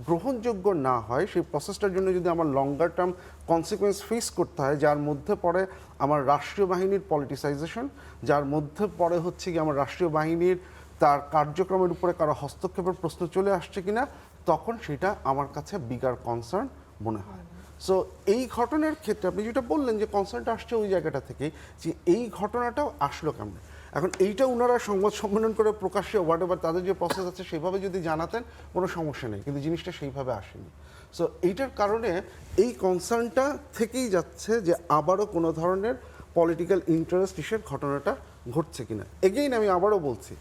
গ্রহণযোগ্য না হয়, সেই প্রসেসটার জন্য যদি আমার লঙ্গার টার্ম কনসিকুয়েন্স ফেস করতে হয়, যার মধ্যে পড়ে আমার রাষ্ট্রীয় বাহিনীর পলিটিসাইজেশন, যার মধ্যে পড়ে হচ্ছে কি আমার রাষ্ট্রীয় বাহিনীর তার কার্যক্রমের উপরে কারো হস্তক্ষেপের প্রশ্ন চলে আসছে কিনা, তখন সেটা আমার কাছে বিগার কনসার্ন মনে হয়। সো এই ঘটনার ক্ষেত্রে আপনি যেটা বললেন যে কনসার্নটা আসছে ওই জায়গাটা থেকেই, যে এই ঘটনাটাও আসলো কেমন। এখন এইটা ওনারা সংবাদ সম্মেলন করে প্রকাশ্যে হোয়াট এভার তাদের যে প্রসেস আছে সেভাবে যদি জানাতেন কোনো সমস্যা নেই, কিন্তু জিনিসটা সেইভাবে আসেনি। সো এইটার কারণে এই কনসার্নটা থেকেই যাচ্ছে যে আবারও কোনো ধরনের পলিটিক্যাল ইন্টারেস্ট ইসের ঘটনাটা ঘটছে কিনা। এগেইন আমি আবারও বলছি,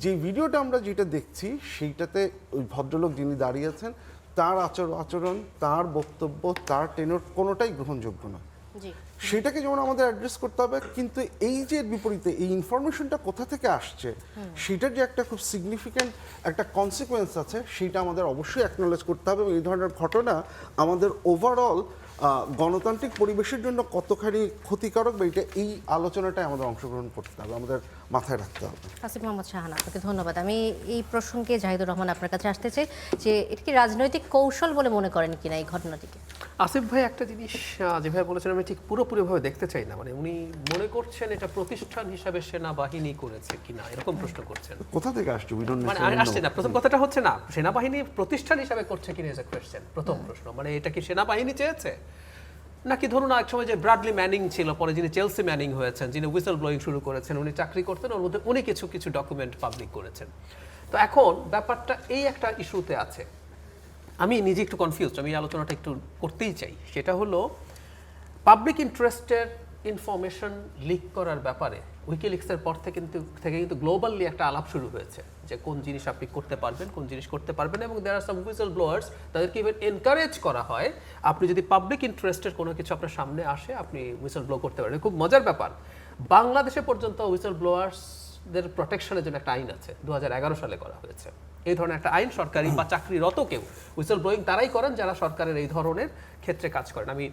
যে ভিডিওটা আমরা যেটা দেখছি সেইটাতে ওই ভদ্রলোক যিনি দাঁড়িয়ে আছেন তার আচরণ, তার বক্তব্য, তার টেনর কোনোটাই গ্রহণযোগ্য নয়। জি, সেটাকে যেমন আমাদের অ্যাড্রেস করতে হবে, কিন্তু এই যে বিপরীতে এই ইনফরমেশনটা কোথা থেকে আসছে সেটার যে একটা খুব সিগনিফিক্যান্ট একটা কনসিকুয়েন্স আছে, সেটা আমাদের অবশ্যই অ্যাকনোলেজ করতে হবে। এবং এই ধরনের ঘটনা আমাদের ওভারঅল গণতান্ত্রিক পরিবেশের জন্য কতখানি ক্ষতিকারক বা এটা এই আলোচনাটায় আমাদের অংশগ্রহণ করতে হবে, আমাদের মাথায় রাখতে হবে। আসিফ মোহাম্মদ শাহান, আপনাকে ধন্যবাদ। আমি এই প্রসঙ্গে জাহিদুর রহমান আপনার কাছে আসতে চাই যে এটা কি রাজনৈতিক কৌশল বলে মনে করেন কিনা এই ঘটনাটিকে? আসিফ ভাই একটা জিনিস যেভাবে বলেছেন আমি ঠিক পুরোপুরিভাবে দেখতে চাই না, মানে উনি মনে করছেন এটা প্রতিষ্ঠান হিসাবে সেনাবাহিনী করেছে কিনা এরকম প্রশ্ন করছেন। কোথা থেকে আসছে মানে আসছে না, প্রথম কথাটা হচ্ছে না সেনাবাহিনী প্রতিষ্ঠান হিসাবে করছে কিনা এজ এ কোয়েশ্চেন, প্রথম প্রশ্ন। মানে এটা কি সেনাবাহিনী চেয়েছে, নাকি ধরুন এক সময় যে ব্রাডলি ম্যানিং ছিল, পরে যিনি চেলসি ম্যানিং হয়েছেন, যিনি হুইসেল ব্লোয়িং শুরু করেছেন, উনি চাকরি করতেন, ওর মধ্যে উনি কিছু কিছু ডকুমেন্ট পাবলিক করেছেন। তো এখন ব্যাপারটা এই একটা ইস্যুতে আছে, আমি নিজে একটু কনফিউজড, আমি এই আলোচনাটা একটু করতেই চাই। সেটা হলো পাবলিক ইন্টারেস্টের ইনফরমেশন লিক করার ব্যাপারে উইকিলিক্সের পর থেকে কিন্তু গ্লোবালি একটা আলাপ শুরু হয়েছে যে কোন জিনিস আপনি করতে পারবেন, কোন জিনিস করতে পারবেন, এবং দেয়ার আর সাম হুইসেল ব্লোয়ার্স, তাদেরকে ইভেন এনকারেজ করা হয় আপনি যদি পাবলিক ইন্টারেস্টের কোনো কিছু আপনার সামনে আসে আপনি হুইসেল ব্লো করতে পারেন। খুব মজার ব্যাপার, বাংলাদেশে পর্যন্ত হুইসেল ব্লোয়ার্সদের প্রোটেকশনের জন্য একটা আইন আছে, 2011 সালে করা হয়েছে। এই ধরনের একটা আইন সরকারি বা চাকরিরত কেউ হুইসেল ব্লোয়িং তারাই করেন যারা সরকারের এই ধরনের ক্ষেত্রে কাজ করেন। আমি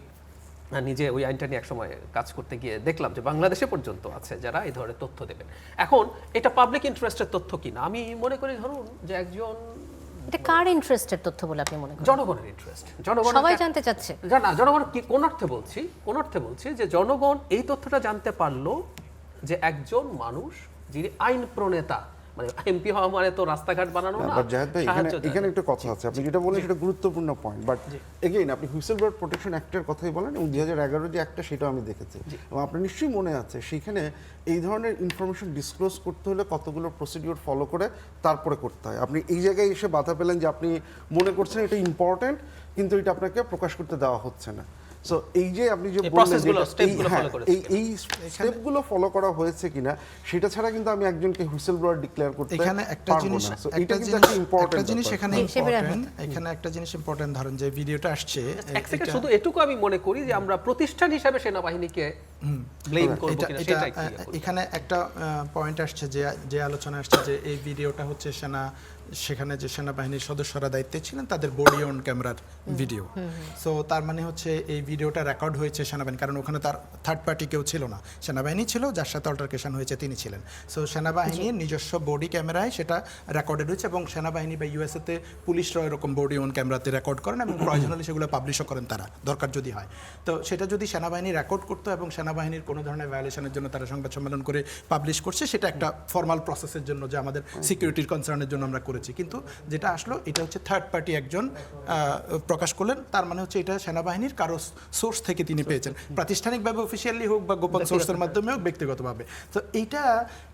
নিজে ওই আইনটা নিয়ে একসময় কাজ করতে গিয়ে দেখলাম যে বাংলাদেশে পর্যন্ত আছে যারা এই ধরনের তথ্য দেবেন। এখন এটা পাবলিক ইন্টারেস্টের তথ্য কিনা, আমি মনে করি ধরুন যে একজন, এটা কার ইন্টারেস্টের তথ্য বলে আপনি মনে করেন? জনগণের ইন্টারেস্ট, জনগণ সবাই জানতে চাচ্ছে। না, জনগণ কি কোন অর্থে বলছি যে জনগণ এই তথ্যটা জানতে পারলো যে একজন মানুষ যিনি আইন প্রণেতা, মানে এমপি হওয়া মানে তো রাস্তাঘাট বানানো না। বাট জাহেদ ভাই, এখানে একটা কথা আছে, আপনি যেটা বলেন সেটা গুরুত্বপূর্ণ পয়েন্ট। বাট এগেইন আপনি হুইসেল ব্লোয়ার প্রোটেকশন অ্যাক্টের কথাই বলেন, এবং 2011 যে অ্যাক্টটা সেটাও আমি দেখেছি, এবং আপনার নিশ্চয়ই মনে আছে সেখানে এই ধরনের ইনফরমেশন ডিসক্লোজ করতে হলে কতগুলো প্রসিডিওর ফলো করে তারপরে করতে হয়। আপনি এই জায়গায় এসে বাধা পেলেন যে আপনি মনে করছেন এটা ইম্পর্টেন্ট, কিন্তু এটা আপনাকে প্রকাশ করতে দেওয়া হচ্ছে না। সো এই যে আপনি যে বললেন এই স্টেপগুলো ফলো করা হয়েছে কিনা সেটা ছাড়া কিন্তু আমি একজনকে হুইসেল ব্লোয়ার ডিক্লেয়ার করতে এখানে একটা পারবো জিনিস না। সো এটা কিন্তু একটা ইম্পর্টেন্ট জিনিস এখানে শিবির ইম্পর্টেন্ট, এখানে একটা জিনিস ইম্পর্টেন্ট, ধরেন যে ভিডিওটা আসছে এক সেকেন্ড, শুধু এটুকু আমি মনে করি যে আমরা প্রতিষ্ঠান হিসাবে সেনাবাহিনীকে ব্লেম করব কিনা সেটাই। এখানে একটা পয়েন্ট আসছে যে আলোচনা আসছে যে এই ভিডিওটা হচ্ছে সেখানে যে সেনাবাহিনীর সদস্যরা দায়িত্বে ছিলেন তাদের বডি অন ক্যামেরার ভিডিও। সো তার মানে হচ্ছে এই ভিডিওটা রেকর্ড হয়েছে সেনাবাহিনী, কারণ ওখানে তার থার্ড পার্টি কেউ ছিল না, সেনাবাহিনী ছিল, যার সাথে অল্টারকেশন হয়েছে তিনি ছিলেন। সো সেনাবাহিনীর নিজস্ব বডি ক্যামেরায় সেটা রেকর্ডেড হয়েছে, এবং সেনাবাহিনী বা ইউএসএতে পুলিশরা এরকম বডি অন ক্যামেরাতে রেকর্ড করেন, এবং প্রয়োজন হলে সেগুলো পাবলিশও করেন তারা, দরকার যদি হয়। তো সেটা যদি সেনাবাহিনী রেকর্ড করতো এবং সেনাবাহিনীর কোনো ধরনের ভায়োলেশনের জন্য তারা সংবাদ সম্মেলন করে পাবলিশ করছে, সেটা একটা ফর্মাল প্রসেসের জন্য যে আমাদের সিকিউরিটির কনসার্নের জন্য আমরা করেছি। কিন্তু যেটা আসলো এটা হচ্ছে থার্ড পার্টি একজন প্রকাশ করলেন, তার মানে হচ্ছে এটা সেনাবাহিনীর কারো সোর্স থেকে তিনি পেয়েছেন, প্রাতিষ্ঠানিকভাবে অফিসিয়ালি হোক বা গোপন সোর্সের মাধ্যমে হোক, ব্যক্তিগতভাবে। তো এইটা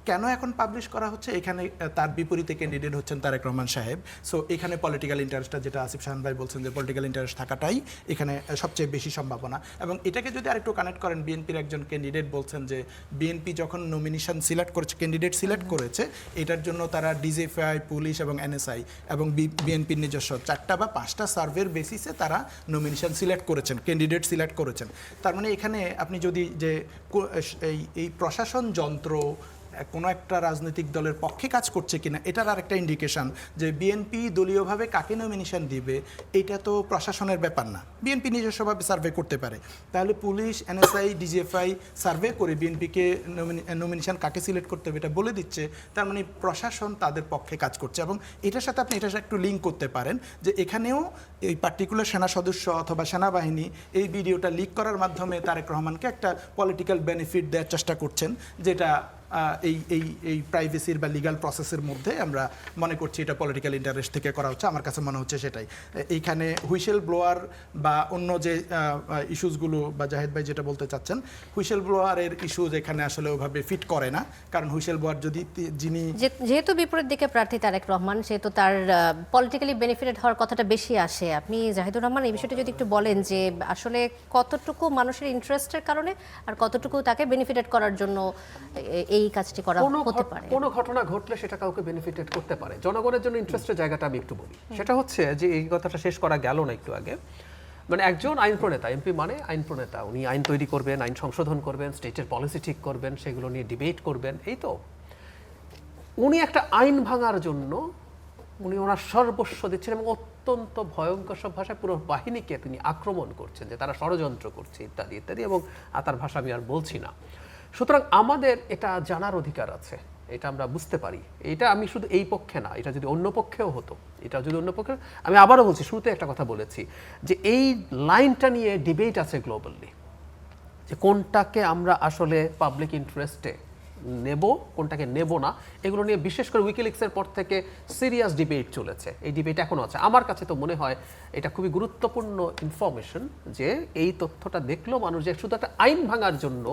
কেন এখন পাবলিশ করা হচ্ছে? এখানে তার বিপরীতে ক্যান্ডিডেট হচ্ছেন তারেক রহমান সাহেব। সো এখানে পলিটিক্যাল ইন্টারেস্টটা, যেটা আসিফ শাহান ভাই বলছেন যে পলিটিক্যাল ইন্টারেস্ট থাকাটাই এখানে সবচেয়ে বেশি সম্ভাবনা। এবং এটাকে যদি আরেকটু কানেক্ট করেন, বিএনপির একজন ক্যান্ডিডেট বলছেন যে বিএনপি যখন নমিনেশন সিলেক্ট করেছে, ক্যান্ডিডেট সিলেক্ট করেছে, এটার জন্য তারা ডিজিএফআই, পুলিশ এবং এনএসআই এবং বিএনপির নিজস্ব 4টা বা 5টা সার্ভের বেসিসে তারা নমিনেশন সিলেক্ট করেছেন, ক্যান্ডিডেট সিলেক্ট করেছেন। তার মানে এখানে আপনি যদি যে এই প্রশাসন যন্ত্র কোনো একটা রাজনৈতিক দলের পক্ষে কাজ করছে কিনা এটার আরেকটা ইন্ডিকেশন যে বিএনপি দলীয়ভাবে কাকে নমিনেশন দিবে এটা তো প্রশাসনের ব্যাপার না, বিএনপি নিজস্বভাবে সার্ভে করতে পারে। তাহলে পুলিশ, এনএসআই, ডিজিএফআই সার্ভে করে বিএনপিকে নমিনেশন কাকে সিলেক্ট করতে হবে এটা বলে দিচ্ছে, তার মানে প্রশাসন তাদের পক্ষে কাজ করছে। এবং এটার সাথে আপনি এটার সাথে একটু লিঙ্ক করতে পারেন যে এখানেও এই পার্টিকুলার সেনা সদস্য অথবা সেনাবাহিনী এই ভিডিওটা লিক করার মাধ্যমে তারেক রহমানকে একটা পলিটিক্যাল বেনিফিট দেওয়ার চেষ্টা করছেন, যেটা এই এই এই প্রাইভেসির বা লিগাল প্রসেসের মধ্যে আমরা মনে করছি এটা পলিটিক্যাল ইন্টারেস্ট থেকে করা হচ্ছে। আমার কাছে মনে হচ্ছে সেটাই। এইখানে হুইসেল ব্লোয়ার বা অন্য যে ইস্যুসগুলো বা জাহেদ ভাই যেটা বলতে চাচ্ছেন, হুইসেল ব্লোয়ারের ইস্যুজ এখানে আসলে ওভাবে ফিট করে না, কারণ হুইসেল ব্লোয়ার যদি যিনি যেহেতু বিপরীত দিকে প্রার্থী তারেক রহমান, সেহেতু তার পলিটিক্যালি বেনিফিটেড হওয়ার কথাটা বেশি আসে। আপনি জাহিদুর রহমান এই বিষয়টা যদি একটু বলেন যে আসলে কতটুকু মানুষের ইন্টারেস্টের কারণে আর কতটুকু তাকে বেনিফিটেড করার জন্য এই কাজটি করা হতে পারে। কোনো ঘটনা ঘটলে সেটা কাউকে বেনিফিটেড করতে পারে। জনগণের জন্য ইন্টারেস্টের জায়গাটা আমি একটু বলি, সেটা হচ্ছে যে এই কথাটা শেষ করা গেল না একটু আগে, মানে একজন আইন প্রণেতা, এমপি মানে আইন প্রণেতা, উনি আইন তৈরি করবেন, আইন সংশোধন করবেন, স্টেটের পলিসি ঠিক করবেন, সেগুলো নিয়ে ডিবেট করবেন, এই তো। উনি একটা আইন ভাঙার জন্য উনি ওনার সর্বস্ব দিচ্ছেন এবং অত্যন্ত ভয়ঙ্কর সব ভাষায় পুরো বাহিনীকে তিনি আক্রমণ করছেন যে তারা ষড়যন্ত্র করছে ইত্যাদি ইত্যাদি, এবং তার ভাষা আমি আর বলছি না। সুতরাং আমাদের এটা জানার অধিকার আছে, এটা আমরা বুঝতে পারি। এটা আমি শুধু এই পক্ষে না, এটা যদি অন্য পক্ষেও হতো, এটা যদি অন্য পক্ষে, আমি আবারও বলছি, শুরুতে একটা কথা বলেছি যে এই লাইনটা নিয়ে ডিবেট আছে গ্লোবালি, যে কোনটাকে আমরা আসলে পাবলিক ইন্টারেস্টে নেব, কোনটাকে নেব না, এগুলো নিয়ে বিশেষ করে উইকিলিক্সের পর থেকে সিরিয়াস ডিবেট চলেছে। এই ডিবেট এখনও আছে। আমার কাছে তো মনে হয় এটা খুবই গুরুত্বপূর্ণ ইনফরমেশন যে এই তথ্যটা দেখলো মানুষ যে শুধু একটা আইন ভাঙার জন্য,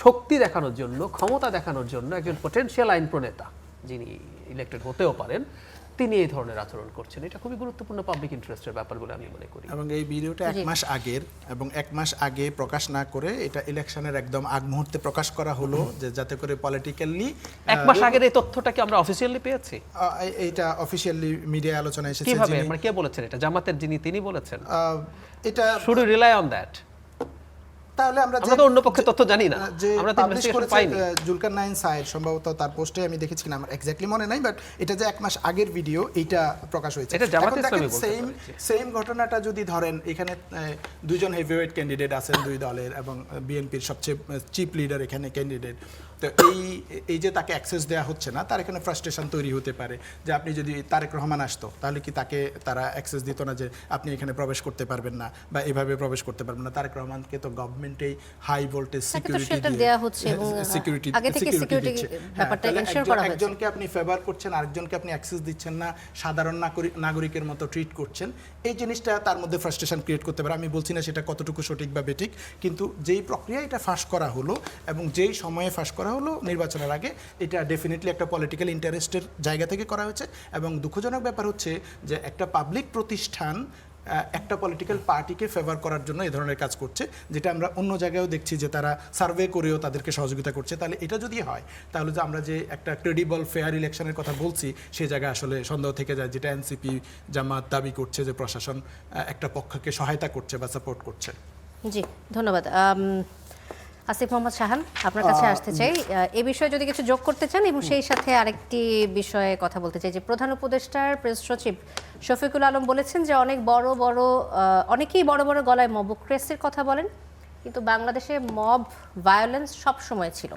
শক্তি দেখানোর জন্য, ক্ষমতা দেখানোর জন্য একজন পটেনশিয়াল আইন প্রণেতা যিনি ইলেক্টেড হতেও পারেন তিনি এই ধরনের আচরণ করছেন। এটা খুবই গুরুত্বপূর্ণ পাবলিক ইন্টারেস্টের ব্যাপার বলে আমি মনে করি। এবং এই ভিডিওটা 1 মাস আগের, এবং 1 মাস আগে প্রকাশ না করে এটা ইলেকশনের একদম আগ মুহূর্তে প্রকাশ করা হলো, যে যাতে করে পলিটিক্যালি 1 মাস আগের এই তথ্যটা কি আমরা অফিসিয়ালি পেয়েছি? এইটা অফিসিয়ালি মিডিয়া আলোচনা এসেছে। কিভাবে, মানে কে বলেছেন এটা? জামাতের যিনি, তিনি বলেছেন? এটা শুড রিলাই অন দ্যাট? তাহলে আমরা তো অন্য পক্ষে তথ্য জানি না, যে আমরা তো পাবলিশ ইনভেস্টিগেশন করেছে পাইনি। জুলকারনাইন সাইদ, সম্ভবত তার পোস্টে আমি দেখেছি কিনা আমার এক্স্যাক্টলি মনে নাই, বাট এটা যে 1 মাস আগের ভিডিও এইটা প্রকাশ হয়েছে। এটা জামাতে ইসলামী বলতে সেম ঘটনাটা যদি ধরেন, এখানে দুইজন হেভিওয়েট ক্যান্ডিডেট আছেন দুই দলের, এবং বিএনপির সবচেয়ে চিফ লিডার এখানে ক্যান্ডিডেট, তো এই যে তাকে অ্যাক্সেস দেওয়া হচ্ছে না, তার এখানে ফ্রাস্ট্রেশন তৈরি হতে পারে যে আপনি যদি তারেক রহমান আসতো তাহলে কি তাকে তারা অ্যাক্সেস দিত না, যে আপনি এখানে প্রবেশ করতে পারবেন না বা এভাবে প্রবেশ করতে পারবেন না। তারেক রহমানকে তো গভর্নমেন্টেই হাই ভোল্টেজ সিকিউরিটি দেয়া হচ্ছে এবং সিকিউরিটি আগে থেকে সিকিউরিটি ব্যাপারটা এনশিওর করা হয়েছে। একজনকে আপনি ফেভার করছেন, আরেকজনকে আপনি অ্যাক্সেস দিচ্ছেন না, সাধারণ নাগরিকের মতো ট্রিট করছেন, এই জিনিসটা তার মধ্যে ফ্রাস্ট্রেশন ক্রিয়েট করতে পারে। আমি বলছি না সেটা কতটুকু সঠিক বা বেঠিক, কিন্তু যেই প্রক্রিয়া এটা ফাঁস করা হলো এবং যেই সময়ে ফাঁস করা হলো নির্বাচনের আগে, এটা ডেফিনেটলি একটা পলিটিক্যাল ইন্টারেস্টের জায়গা থেকে করা হয়েছে। এবং দুঃখজনক ব্যাপার হচ্ছে যে একটা পাবলিক প্রতিষ্ঠান একটা পলিটিক্যাল পার্টিকে ফেভার করার জন্য এই ধরনের কাজ করছে, যেটা আমরা অন্য জায়গায়ও দেখছি যে তারা সার্ভে করেও তাদেরকে সহযোগিতা করছে। তাহলে এটা যদি হয় তাহলে যে আমরা যে একটা ক্রেডিবল ফেয়ার ইলেকশনের কথা বলছি সেই জায়গায় আসলে সন্দেহ থেকে যায়, যেটা এনসিপি জামাত দাবি করছে যে প্রশাসন একটা পক্ষকে সহায়তা করছে বা সাপোর্ট করছে। জি, ধন্যবাদ। আসিফ মোহাম্মদ শাহান, আপনার কাছে আসতে চাই এই বিষয়ে যদি কিছু যোগ করতে চান, এবং সেই সাথে আরেকটি বিষয়ে কথা বলতে চাই যে প্রধান উপদেষ্টার প্রেস সচিব শফিকুল আলম বলেছেন যে অনেকেই বড় বড় গলায় মবক্রেসির কথা বলেন, কিন্তু বাংলাদেশে মব ভায়োলেন্স সব সময় ছিল,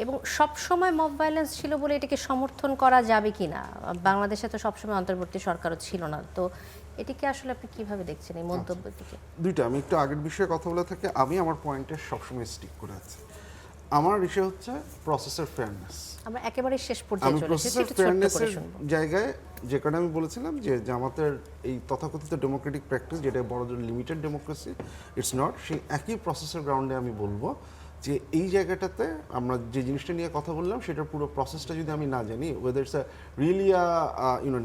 এবং সব সময় মব ভায়োলেন্স ছিল বলে এটাকে সমর্থন করা যাবে কি না? বাংলাদেশে তো সবসময় অন্তর্বর্তী সরকারও ছিল না, তো এটিকে আসলে আপনি কিভাবে দেখছেন এই মন্তব্যটিকে? দুইটা, আমি একটু আগের বিষয়ে কথা বলে থাকি, আমি আমার পয়েন্টে সবসময় স্টিক করে আছি। আমার বিষয় হচ্ছে প্রসেসের ফেয়ারনেস। আমরা একেবারে শেষ পর্যায়ে আমি চলে এসেছি, প্রসেসের একটু ছোট্ট করে ফেয়ারনেসের শুনবো। জায়গায় যে কারণে আমি বলেছিলাম যে জামাতের এই তথাকথিত ডেমোক্রেটিক প্র্যাকটিস, যেটা বড় লিমিটেড ডেমোক্রেসি, ইটস নট, সেই একই প্রসেসের গ্রাউন্ডে আমি বলবো যে এই জায়গাটাতে আমরা যে জিনিসটা নিয়ে কথা বললাম সেটার পুরো প্রসেসটা যদি আমি না জানি, ওয়েদার ইটস রিয়েলি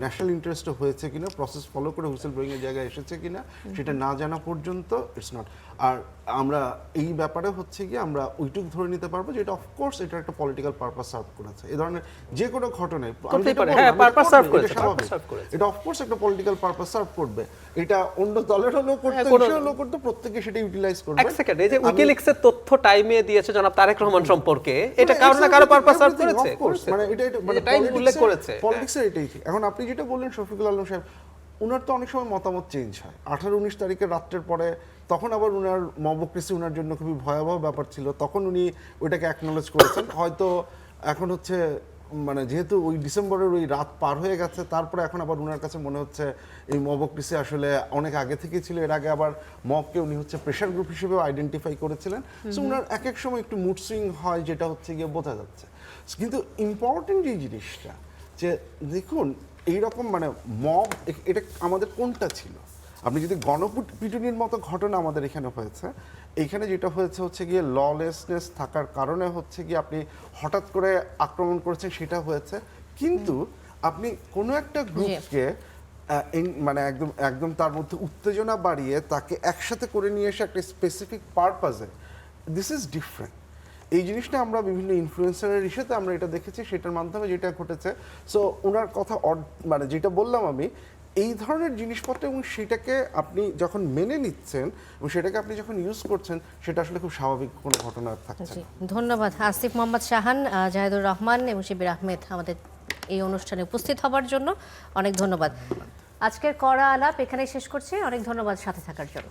ন্যাশনাল ইন্টারেস্টে হয়েছে কিনা, প্রসেস ফলো করে হুইসেল ব্লোয়িং এর জায়গায় এসেছে কিনা, সেটা না জানা পর্যন্ত ইটস নট। আর আমরা এই ব্যাপারে হচ্ছে কি আমরা ওইটুক ধরে নিতে পারবো যে এটা অফকোর্স এটা একটা পলিটিক্যাল পারপাস সার্ভ করেছে। এই ধরনের যে কোনো ঘটনায় করতেই পারে, হ্যাঁ, purpose serve করেছে, purpose serve করেছে। এটা অফকোর্স একটা পলিটিক্যাল পারপাস সার্ভ করবে। এটা অন্য দলের হলেও করতে হলেও করতে প্রত্যেকে সেটা ইউটিলাইজ করবে। এক সেকেন্ড, এই যে উইকিলিক্সের তথ্য টাইমে দিয়েছে জনাব তারেক রহমান সম্পর্কে, এটা কারো না কারো পারপাস সার্ভ করেছে, মানে এটা মানে টাইম উল্লেখ করেছে। পলিটিক্সের এটাই ঠিক। এখন আপনি যেটা বললেন শফিকুল আলম সাহেব, উনার তো অনেক সময় মতামত চেঞ্জ হয় 18-19 তারিখের রাত্রের পরে, তখন আবার উনার মবক্রেসি উনার জন্য খুবই ভয়াবহ ব্যাপার ছিল, তখন উনি ওইটাকে অ্যাকনোলেজ করেছেন। হয়তো এখন হচ্ছে মানে যেহেতু ওই ডিসেম্বরের ওই রাত পার হয়ে গেছে, তারপরে এখন আবার উনার কাছে মনে হচ্ছে এই মবক্রেসি আসলে অনেক আগে থেকেই ছিল। এর আগে আবার মবকে উনি হচ্ছে প্রেশার গ্রুপ হিসেবেও আইডেন্টিফাই করেছিলেন। সো উনার এক এক সময় একটু মুড সুইং হয়, যেটা হচ্ছে গিয়ে বোঝা যাচ্ছে। কিন্তু ইম্পর্টেন্ট যে জিনিসটা যে দেখুন এইরকম মানে মব এটা আমাদের কোনটা ছিল, আপনি যদি গণপিটুনির মতো ঘটনা আমাদের এখানে হয়েছে, এইখানে যেটা হয়েছে হচ্ছে গিয়ে ললেসনেস থাকার কারণে হচ্ছে গিয়ে আপনি হঠাৎ করে আক্রমণ করেছেন, সেটা হয়েছে। কিন্তু আপনি কোনো একটা গ্রুপকে মানে একদম একদম তার মধ্যে উত্তেজনা বাড়িয়ে তাকে একসাথে করে নিয়ে এসে একটা স্পেসিফিক পারপাসে, দিস ইজ ডিফারেন্ট। এই জিনিসটা আমরা বিভিন্ন ইনফ্লুয়েন্সারের ইস্যুতে আমরা এটা দেখেছি, সেটার মাধ্যমে যেটা ঘটেছে। সো ওনার কথা মানে যেটা বললাম আমি, এই ধরনের জিনিসপত্র এবং সেটাকে আপনি যখন মেনে নিচ্ছেন এবং সেটাকে আপনি যখন ইউজ করছেন, সেটা আসলে খুব স্বাভাবিক কোনো ঘটনা আর থাকছে জি, না। ধন্যবাদ আসিফ মোহাম্মদ শাহান, জাহিদুর রহমান এবং শিবির আহমেদ আমাদের এই অনুষ্ঠানে উপস্থিত হবার জন্য অনেক ধন্যবাদ। আজকের কড়া আলাপ এখানেই শেষ করছি। অনেক ধন্যবাদ সাথে থাকার জন্য।